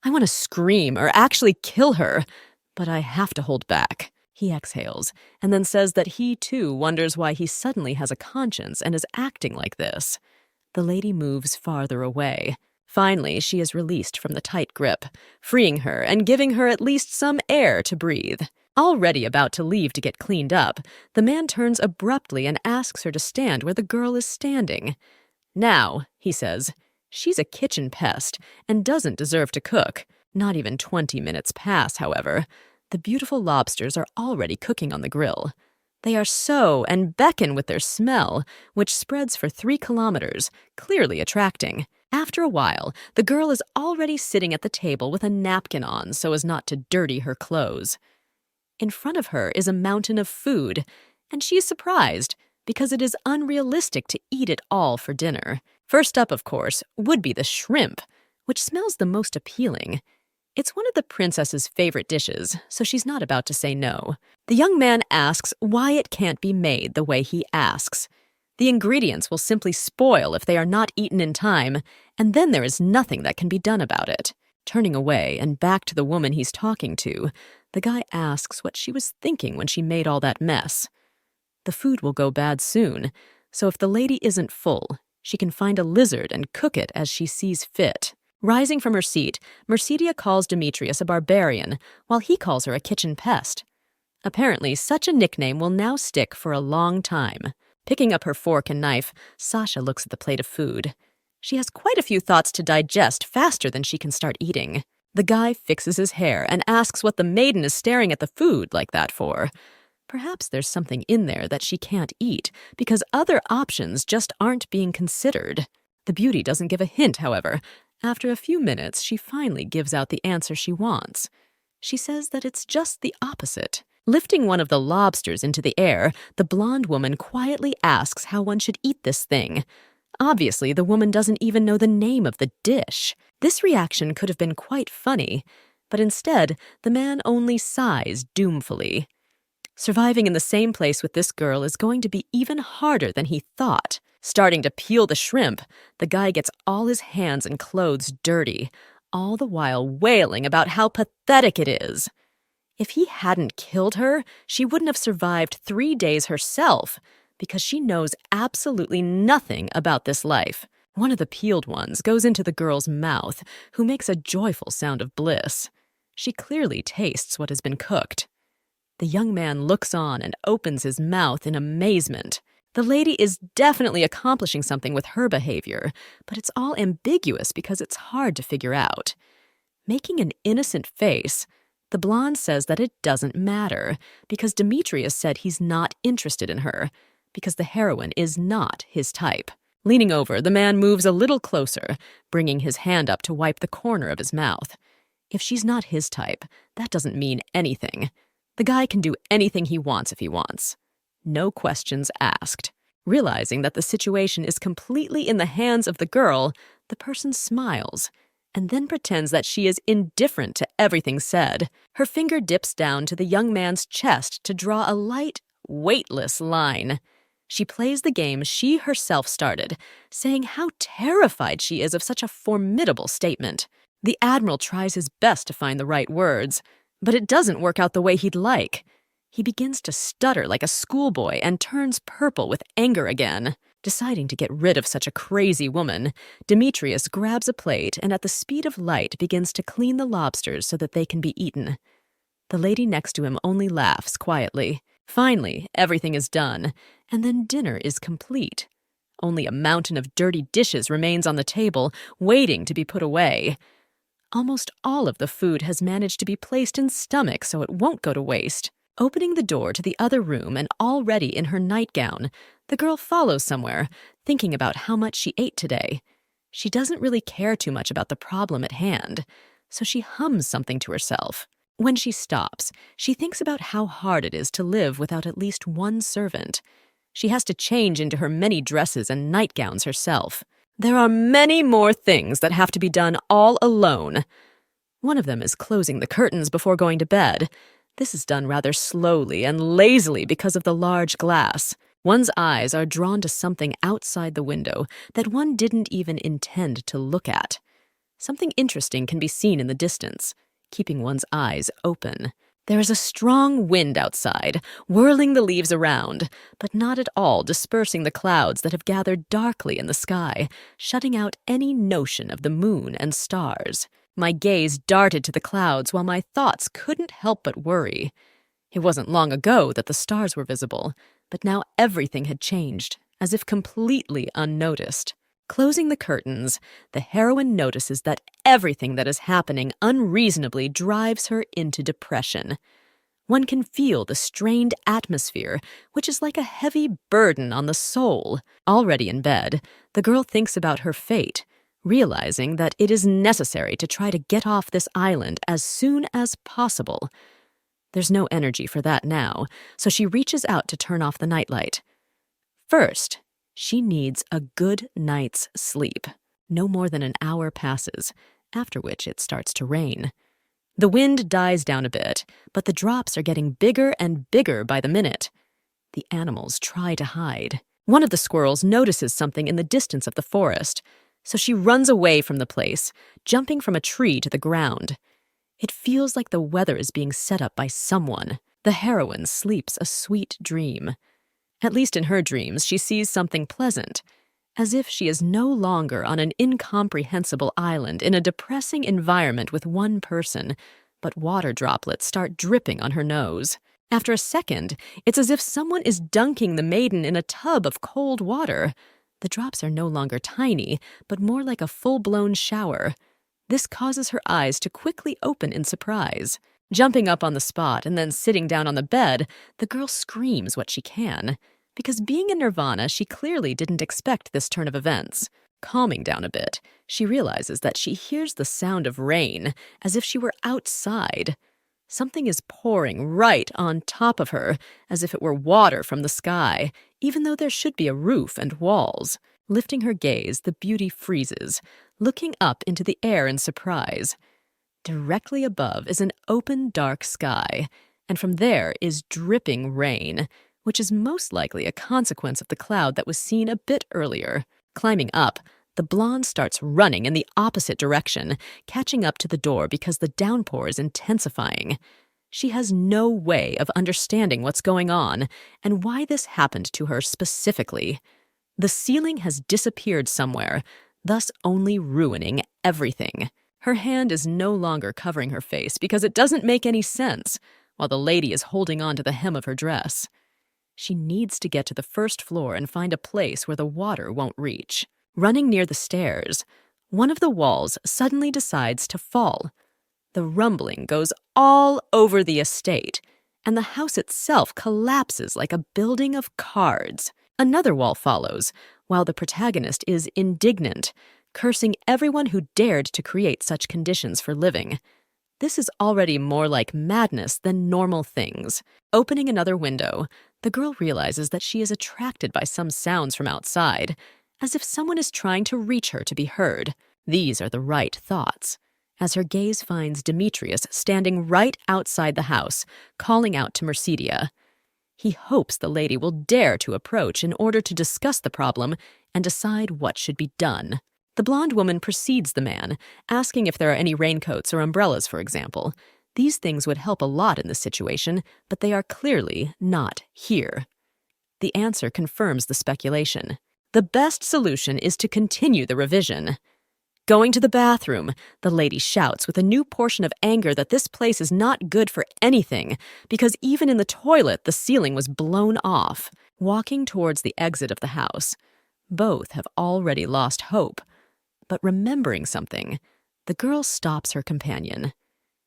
I want to scream or actually kill her, but I have to hold back. He exhales, and then says that he too wonders why he suddenly has a conscience and is acting like this. The lady moves farther away. Finally, she is released from the tight grip, freeing her and giving her at least some air to breathe. Already about to leave to get cleaned up, the man turns abruptly and asks her to stand where the girl is standing. Now, he says, she's a kitchen pest and doesn't deserve to cook. Not even 20 minutes pass, however. The beautiful lobsters are already cooking on the grill. They are so and beckon with their smell, which spreads for 3 kilometers, clearly attracting. After a while, the girl is already sitting at the table with a napkin on so as not to dirty her clothes. In front of her is a mountain of food, and she is surprised because it is unrealistic to eat it all for dinner. First up, of course, would be the shrimp, which smells the most appealing. It's one of the princess's favorite dishes, so she's not about to say no. The young man asks why it can't be made the way he asks. The ingredients will simply spoil if they are not eaten in time, and then there is nothing that can be done about it. Turning away and back to the woman he's talking to, the guy asks what she was thinking when she made all that mess. The food will go bad soon, so if the lady isn't full, she can find a lizard and cook it as she sees fit. Rising from her seat, Mercedia calls Demetrius a barbarian, while he calls her a kitchen pest. Apparently, such a nickname will now stick for a long time. Picking up her fork and knife, Sasha looks at the plate of food. She has quite a few thoughts to digest faster than she can start eating. The guy fixes his hair and asks what the maiden is staring at the food like that for. Perhaps there's something in there that she can't eat, because other options just aren't being considered. The beauty doesn't give a hint, however. After a few minutes, she finally gives out the answer she wants. She says that it's just the opposite. Lifting one of the lobsters into the air, the blonde woman quietly asks how one should eat this thing. Obviously, the woman doesn't even know the name of the dish. This reaction could have been quite funny, but instead, the man only sighs doomfully. Surviving in the same place with this girl is going to be even harder than he thought. Starting to peel the shrimp, the guy gets all his hands and clothes dirty, all the while wailing about how pathetic it is. If he hadn't killed her, she wouldn't have survived 3 days herself, because she knows absolutely nothing about this life. One of the peeled ones goes into the girl's mouth, who makes a joyful sound of bliss. She clearly tastes what has been cooked. The young man looks on and opens his mouth in amazement. The lady is definitely accomplishing something with her behavior, but it's all ambiguous because it's hard to figure out. Making an innocent face, the blonde says that it doesn't matter, because Demetrius said he's not interested in her, because the heroine is not his type. Leaning over, the man moves a little closer, bringing his hand up to wipe the corner of his mouth. If she's not his type, that doesn't mean anything. The guy can do anything he wants if he wants. No questions asked. Realizing that the situation is completely in the hands of the girl, the person smiles, and then pretends that she is indifferent to everything said. Her finger dips down to the young man's chest to draw a light, weightless line. She plays the game she herself started, saying how terrified she is of such a formidable statement. The Admiral tries his best to find the right words, but it doesn't work out the way he'd like. He begins to stutter like a schoolboy and turns purple with anger again. Deciding to get rid of such a crazy woman, Demetrius grabs a plate and at the speed of light begins to clean the lobsters so that they can be eaten. The lady next to him only laughs quietly. Finally, everything is done, and then dinner is complete. Only a mountain of dirty dishes remains on the table, waiting to be put away. Almost all of the food has managed to be placed in stomach so it won't go to waste. Opening the door to the other room and already in her nightgown, the girl follows somewhere, thinking about how much she ate today. She doesn't really care too much about the problem at hand, so she hums something to herself. When she stops, she thinks about how hard it is to live without at least one servant. She has to change into her many dresses and nightgowns herself. There are many more things that have to be done all alone. One of them is closing the curtains before going to bed. This is done rather slowly and lazily because of the large glass. One's eyes are drawn to something outside the window that one didn't even intend to look at. Something interesting can be seen in the distance, keeping one's eyes open. There is a strong wind outside, whirling the leaves around, but not at all dispersing the clouds that have gathered darkly in the sky, shutting out any notion of the moon and stars. My gaze darted to the clouds while my thoughts couldn't help but worry. It wasn't long ago that the stars were visible, but now everything had changed, as if completely unnoticed. Closing the curtains, the heroine notices that everything that is happening unreasonably drives her into depression. One can feel the strained atmosphere, which is like a heavy burden on the soul. Already in bed, the girl thinks about her fate, realizing that it is necessary to try to get off this island as soon as possible. There's no energy for that now, so she reaches out to turn off the nightlight. First, she needs a good night's sleep. No more than an hour passes, after which it starts to rain. The wind dies down a bit, but the drops are getting bigger and bigger by the minute. The animals try to hide. One of the squirrels notices something in the distance of the forest, so she runs away from the place, jumping from a tree to the ground. It feels like the weather is being set up by someone. The heroine sleeps a sweet dream. At least in her dreams, she sees something pleasant, as if she is no longer on an incomprehensible island in a depressing environment with one person, but water droplets start dripping on her nose. After a second, it's as if someone is dunking the maiden in a tub of cold water. The drops are no longer tiny, but more like a full-blown shower. This causes her eyes to quickly open in surprise. Jumping up on the spot and then sitting down on the bed, the girl screams what she can. Because being in Nirvana, she clearly didn't expect this turn of events. Calming down a bit, she realizes that she hears the sound of rain, as if she were outside. Something is pouring right on top of her, as if it were water from the sky, even though there should be a roof and walls. Lifting her gaze, the beauty freezes, looking up into the air in surprise. Directly above is an open, dark sky, and from there is dripping rain, which is most likely a consequence of the cloud that was seen a bit earlier. Climbing up, the blonde starts running in the opposite direction, catching up to the door because the downpour is intensifying. She has no way of understanding what's going on and why this happened to her specifically. The ceiling has disappeared somewhere, thus only ruining everything. Her hand is no longer covering her face because it doesn't make any sense, while the lady is holding on to the hem of her dress. She needs to get to the first floor and find a place where the water won't reach. Running near the stairs, one of the walls suddenly decides to fall. The rumbling goes all over the estate, and the house itself collapses like a building of cards. Another wall follows, while the protagonist is indignant, cursing everyone who dared to create such conditions for living. This is already more like madness than normal things. Opening another window, the girl realizes that she is attracted by some sounds from outside, as if someone is trying to reach her to be heard. These are the right thoughts, as her gaze finds Demetrius standing right outside the house, calling out to Mercedia. He hopes the lady will dare to approach in order to discuss the problem and decide what should be done. The blonde woman precedes the man, asking if there are any raincoats or umbrellas, for example. These things would help a lot in this situation, but they are clearly not here. The answer confirms the speculation. The best solution is to continue the revision. Going to the bathroom, the lady shouts with a new portion of anger that this place is not good for anything, because even in the toilet, the ceiling was blown off. Walking towards the exit of the house, both have already lost hope. But remembering something, the girl stops her companion.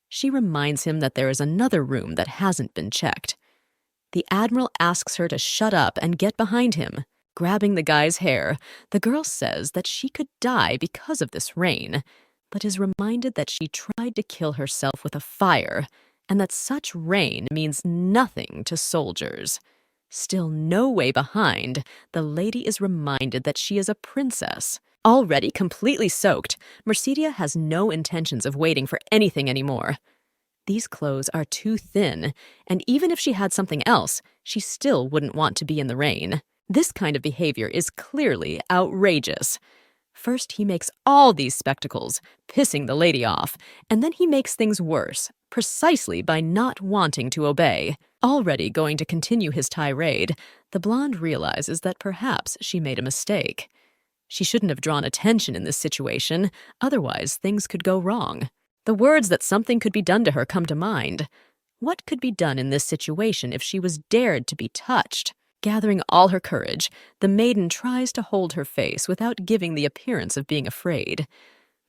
She reminds him that there is another room that hasn't been checked. The Admiral asks her to shut up and get behind him. Grabbing the guy's hair, the girl says that she could die because of this rain, but is reminded that she tried to kill herself with a fire, and that such rain means nothing to soldiers. Still no way behind, the lady is reminded that she is a princess. Already completely soaked, Mercedia has no intentions of waiting for anything anymore. These clothes are too thin, and even if she had something else, she still wouldn't want to be in the rain. This kind of behavior is clearly outrageous. First, he makes all these spectacles, pissing the lady off, and then he makes things worse, precisely by not wanting to obey. Already going to continue his tirade, the blonde realizes that perhaps she made a mistake. She shouldn't have drawn attention in this situation, otherwise things could go wrong. The words that something could be done to her come to mind. What could be done in this situation if she was dared to be touched? Gathering all her courage, the maiden tries to hold her face without giving the appearance of being afraid.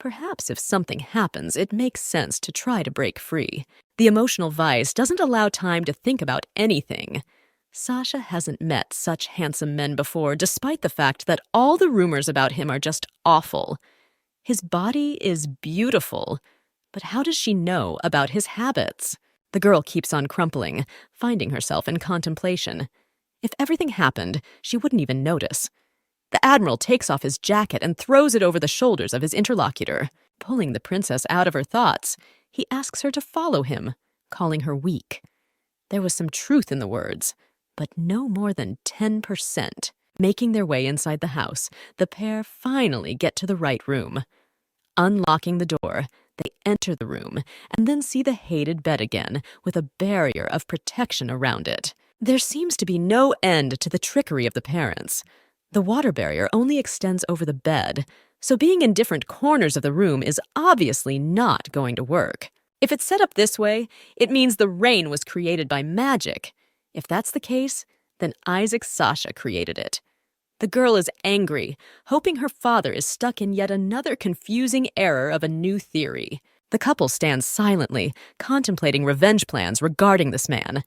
Perhaps if something happens, it makes sense to try to break free. The emotional vice doesn't allow time to think about anything. Sasha hasn't met such handsome men before, despite the fact that all the rumors about him are just awful. His body is beautiful, but how does she know about his habits? The girl keeps on crumpling, finding herself in contemplation. If everything happened, she wouldn't even notice. The Admiral takes off his jacket and throws it over the shoulders of his interlocutor. Pulling the princess out of her thoughts, he asks her to follow him, calling her weak. There was some truth in the words, but no more than 10%. Making their way inside the house, the pair finally get to the right room. Unlocking the door, they enter the room and then see the hated bed again, with a barrier of protection around it. There seems to be no end to the trickery of the parents. The water barrier only extends over the bed, so being in different corners of the room is obviously not going to work. If it's set up this way, it means the rain was created by magic. If that's the case, then Isaac Sasha created it. The girl is angry, hoping her father is stuck in yet another confusing error of a new theory. The couple stands silently, contemplating revenge plans regarding this man.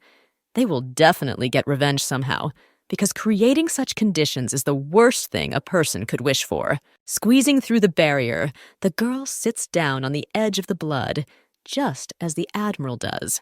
They will definitely get revenge somehow, because creating such conditions is the worst thing a person could wish for. Squeezing through the barrier, the girl sits down on the edge of the blood, just as the Admiral does.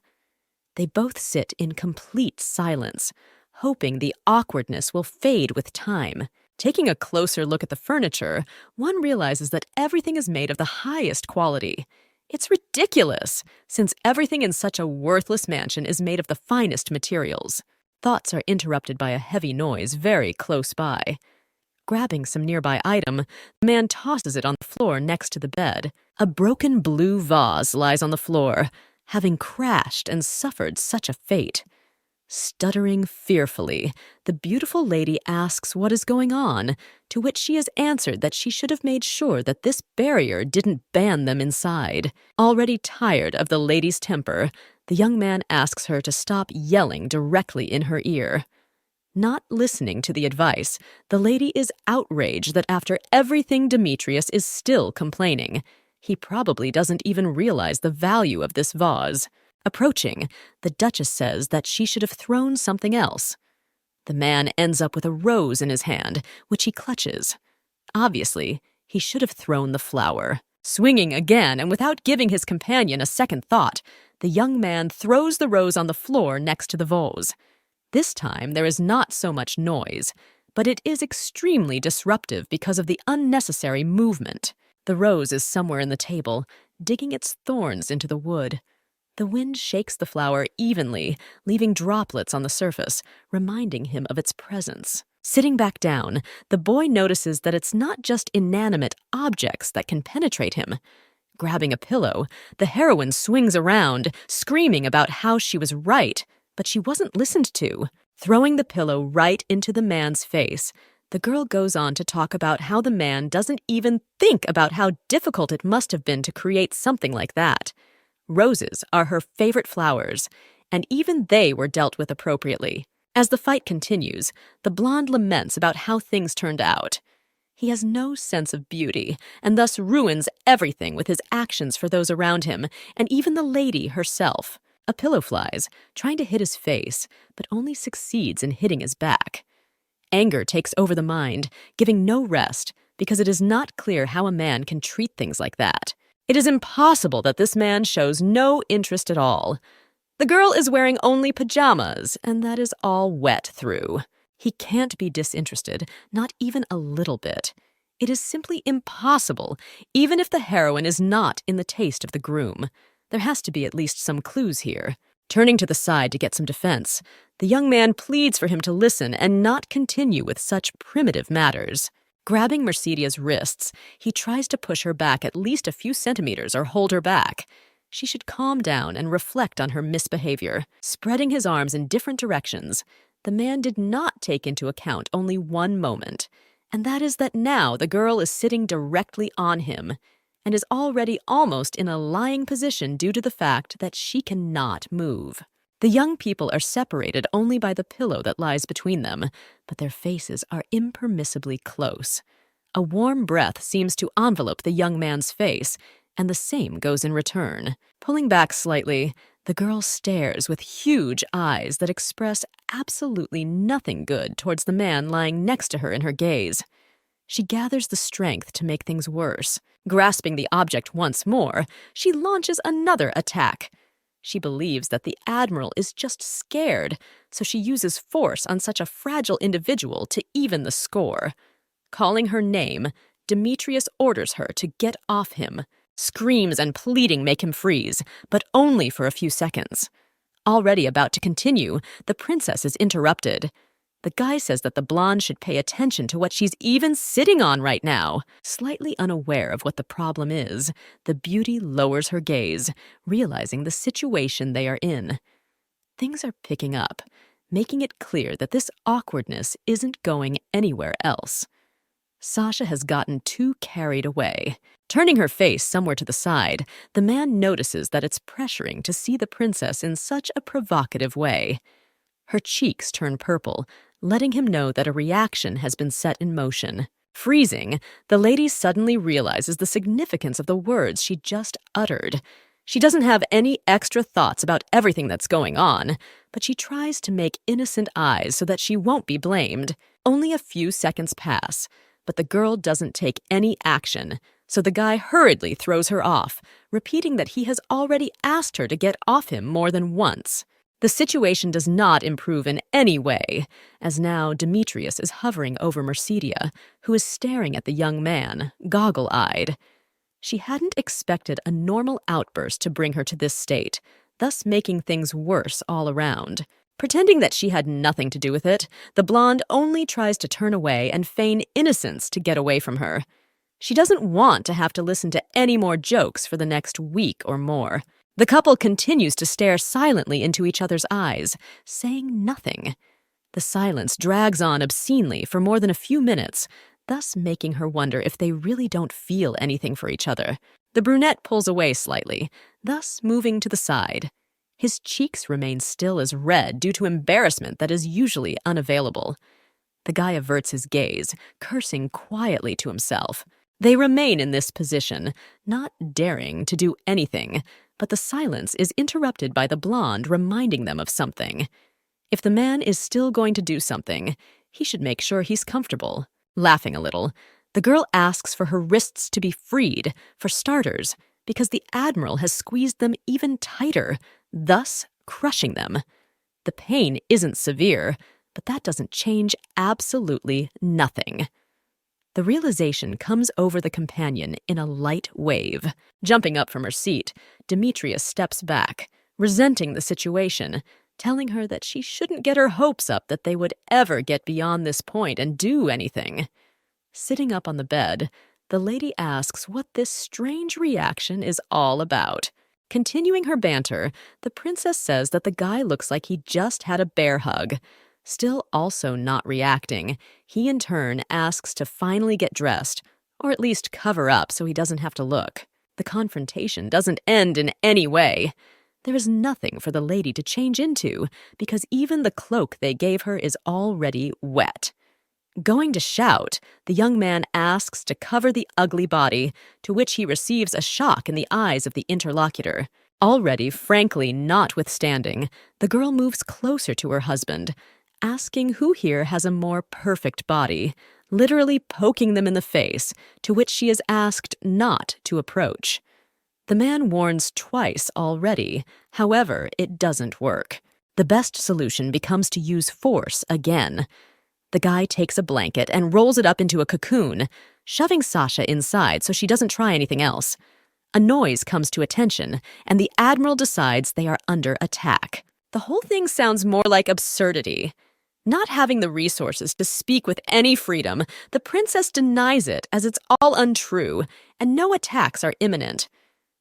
They both sit in complete silence, hoping the awkwardness will fade with time. Taking a closer look at the furniture, one realizes that everything is made of the highest quality. It's ridiculous, since everything in such a worthless mansion is made of the finest materials. Thoughts are interrupted by a heavy noise very close by. Grabbing some nearby item, the man tosses it on the floor next to the bed. A broken blue vase lies on the floor, having crashed and suffered such a fate. Stuttering fearfully, the beautiful lady asks what is going on, to which she is answered that she should have made sure that this barrier didn't ban them inside. Already tired of the lady's temper, the young man asks her to stop yelling directly in her ear. Not listening to the advice, the lady is outraged that after everything Demetrius is still complaining. He probably doesn't even realize the value of this vase. Approaching, the Duchess says that she should have thrown something else. The man ends up with a rose in his hand, which he clutches. Obviously, he should have thrown the flower. Swinging again, and without giving his companion a second thought, the young man throws the rose on the floor next to the vase. This time, there is not so much noise, but it is extremely disruptive because of the unnecessary movement. The rose is somewhere in the table, digging its thorns into the wood. The wind shakes the flower evenly, leaving droplets on the surface, reminding him of its presence. Sitting back down, the boy notices that it's not just inanimate objects that can penetrate him. Grabbing a pillow, the heroine swings around, screaming about how she was right, but she wasn't listened to. Throwing the pillow right into the man's face, the girl goes on to talk about how the man doesn't even think about how difficult it must have been to create something like that. Roses are her favorite flowers, and even they were dealt with appropriately. As the fight continues, the blonde laments about how things turned out. He has no sense of beauty, and thus ruins everything with his actions for those around him, and even the lady herself. A pillow flies, trying to hit his face, but only succeeds in hitting his back. Anger takes over the mind, giving no rest, because it is not clear how a man can treat things like that. It is impossible that this man shows no interest at all. The girl is wearing only pajamas, and that is all wet through. He can't be disinterested, not even a little bit. It is simply impossible, even if the heroine is not in the taste of the groom. There has to be at least some clues here. Turning to the side to get some defense, the young man pleads for him to listen and not continue with such primitive matters. Grabbing Mercedia's wrists, he tries to push her back at least a few centimeters or hold her back. She should calm down and reflect on her misbehavior. Spreading his arms in different directions, the man did not take into account only one moment, and that is that now the girl is sitting directly on him and is already almost in a lying position due to the fact that she cannot move. The young people are separated only by the pillow that lies between them, but their faces are impermissibly close. A warm breath seems to envelope the young man's face, and the same goes in return. Pulling back slightly, the girl stares with huge eyes that express absolutely nothing good towards the man lying next to her in her gaze. She gathers the strength to make things worse. Grasping the object once more, she launches another attack. She believes that the Admiral is just scared, so she uses force on such a fragile individual to even the score. Calling her name, Demetrius orders her to get off him. Screams and pleading make him freeze, but only for a few seconds. Already about to continue, the princess is interrupted. The guy says that the blonde should pay attention to what she's even sitting on right now. Slightly unaware of what the problem is, the beauty lowers her gaze, realizing the situation they are in. Things are picking up, making it clear that this awkwardness isn't going anywhere else. Sasha has gotten too carried away. Turning her face somewhere to the side, the man notices that it's pressuring to see the princess in such a provocative way. Her cheeks turn purple, letting him know that a reaction has been set in motion. Freezing, the lady suddenly realizes the significance of the words she just uttered. She doesn't have any extra thoughts about everything that's going on, but she tries to make innocent eyes so that she won't be blamed. Only a few seconds pass, but the girl doesn't take any action, so the guy hurriedly throws her off, repeating that he has already asked her to get off him more than once. The situation does not improve in any way, as now Demetrius is hovering over Mercedia, who is staring at the young man, goggle-eyed. She hadn't expected a normal outburst to bring her to this state, thus making things worse all around. Pretending that she had nothing to do with it, the blonde only tries to turn away and feign innocence to get away from her. She doesn't want to have to listen to any more jokes for the next week or more. The couple continues to stare silently into each other's eyes, saying nothing. The silence drags on obscenely for more than a few minutes, thus making her wonder if they really don't feel anything for each other. The brunette pulls away slightly, thus moving to the side. His cheeks remain still as red due to embarrassment that is usually unavailable. The guy averts his gaze, cursing quietly to himself. They remain in this position, not daring to do anything, but the silence is interrupted by the blonde reminding them of something. If the man is still going to do something, he should make sure he's comfortable. Laughing a little, the girl asks for her wrists to be freed, for starters, because the Admiral has squeezed them even tighter, thus crushing them. The pain isn't severe, but that doesn't change absolutely nothing. The realization comes over the companion in a light wave. Jumping up from her seat, Demetrius steps back, resenting the situation, telling her that she shouldn't get her hopes up that they would ever get beyond this point and do anything. Sitting up on the bed, the lady asks what this strange reaction is all about. Continuing her banter, the princess says that the guy looks like he just had a bear hug. Still also not reacting, he in turn asks to finally get dressed, or at least cover up so he doesn't have to look. The confrontation doesn't end in any way. There is nothing for the lady to change into, because even the cloak they gave her is already wet. Going to shout, the young man asks to cover the ugly body, to which he receives a shock in the eyes of the interlocutor. Already frankly notwithstanding, the girl moves closer to her husband, asking who here has a more perfect body, literally poking them in the face, to which she is asked not to approach. The man warns twice already, however, it doesn't work. The best solution becomes to use force again. The guy takes a blanket and rolls it up into a cocoon, shoving Sasha inside so she doesn't try anything else. A noise comes to attention, and the Admiral decides they are under attack. The whole thing sounds more like absurdity. Not having the resources to speak with any freedom, the princess denies it as it's all untrue, and no attacks are imminent.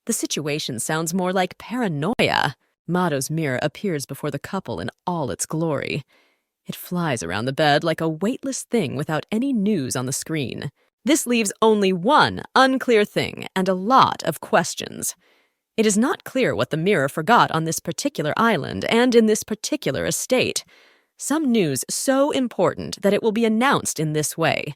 The situation sounds more like paranoia. Mado's mirror appears before the couple in all its glory. It flies around the bed like a weightless thing without any news on the screen. This leaves only one unclear thing and a lot of questions. It is not clear what the mirror forgot on this particular island and in this particular estate. Some news so important that it will be announced in this way.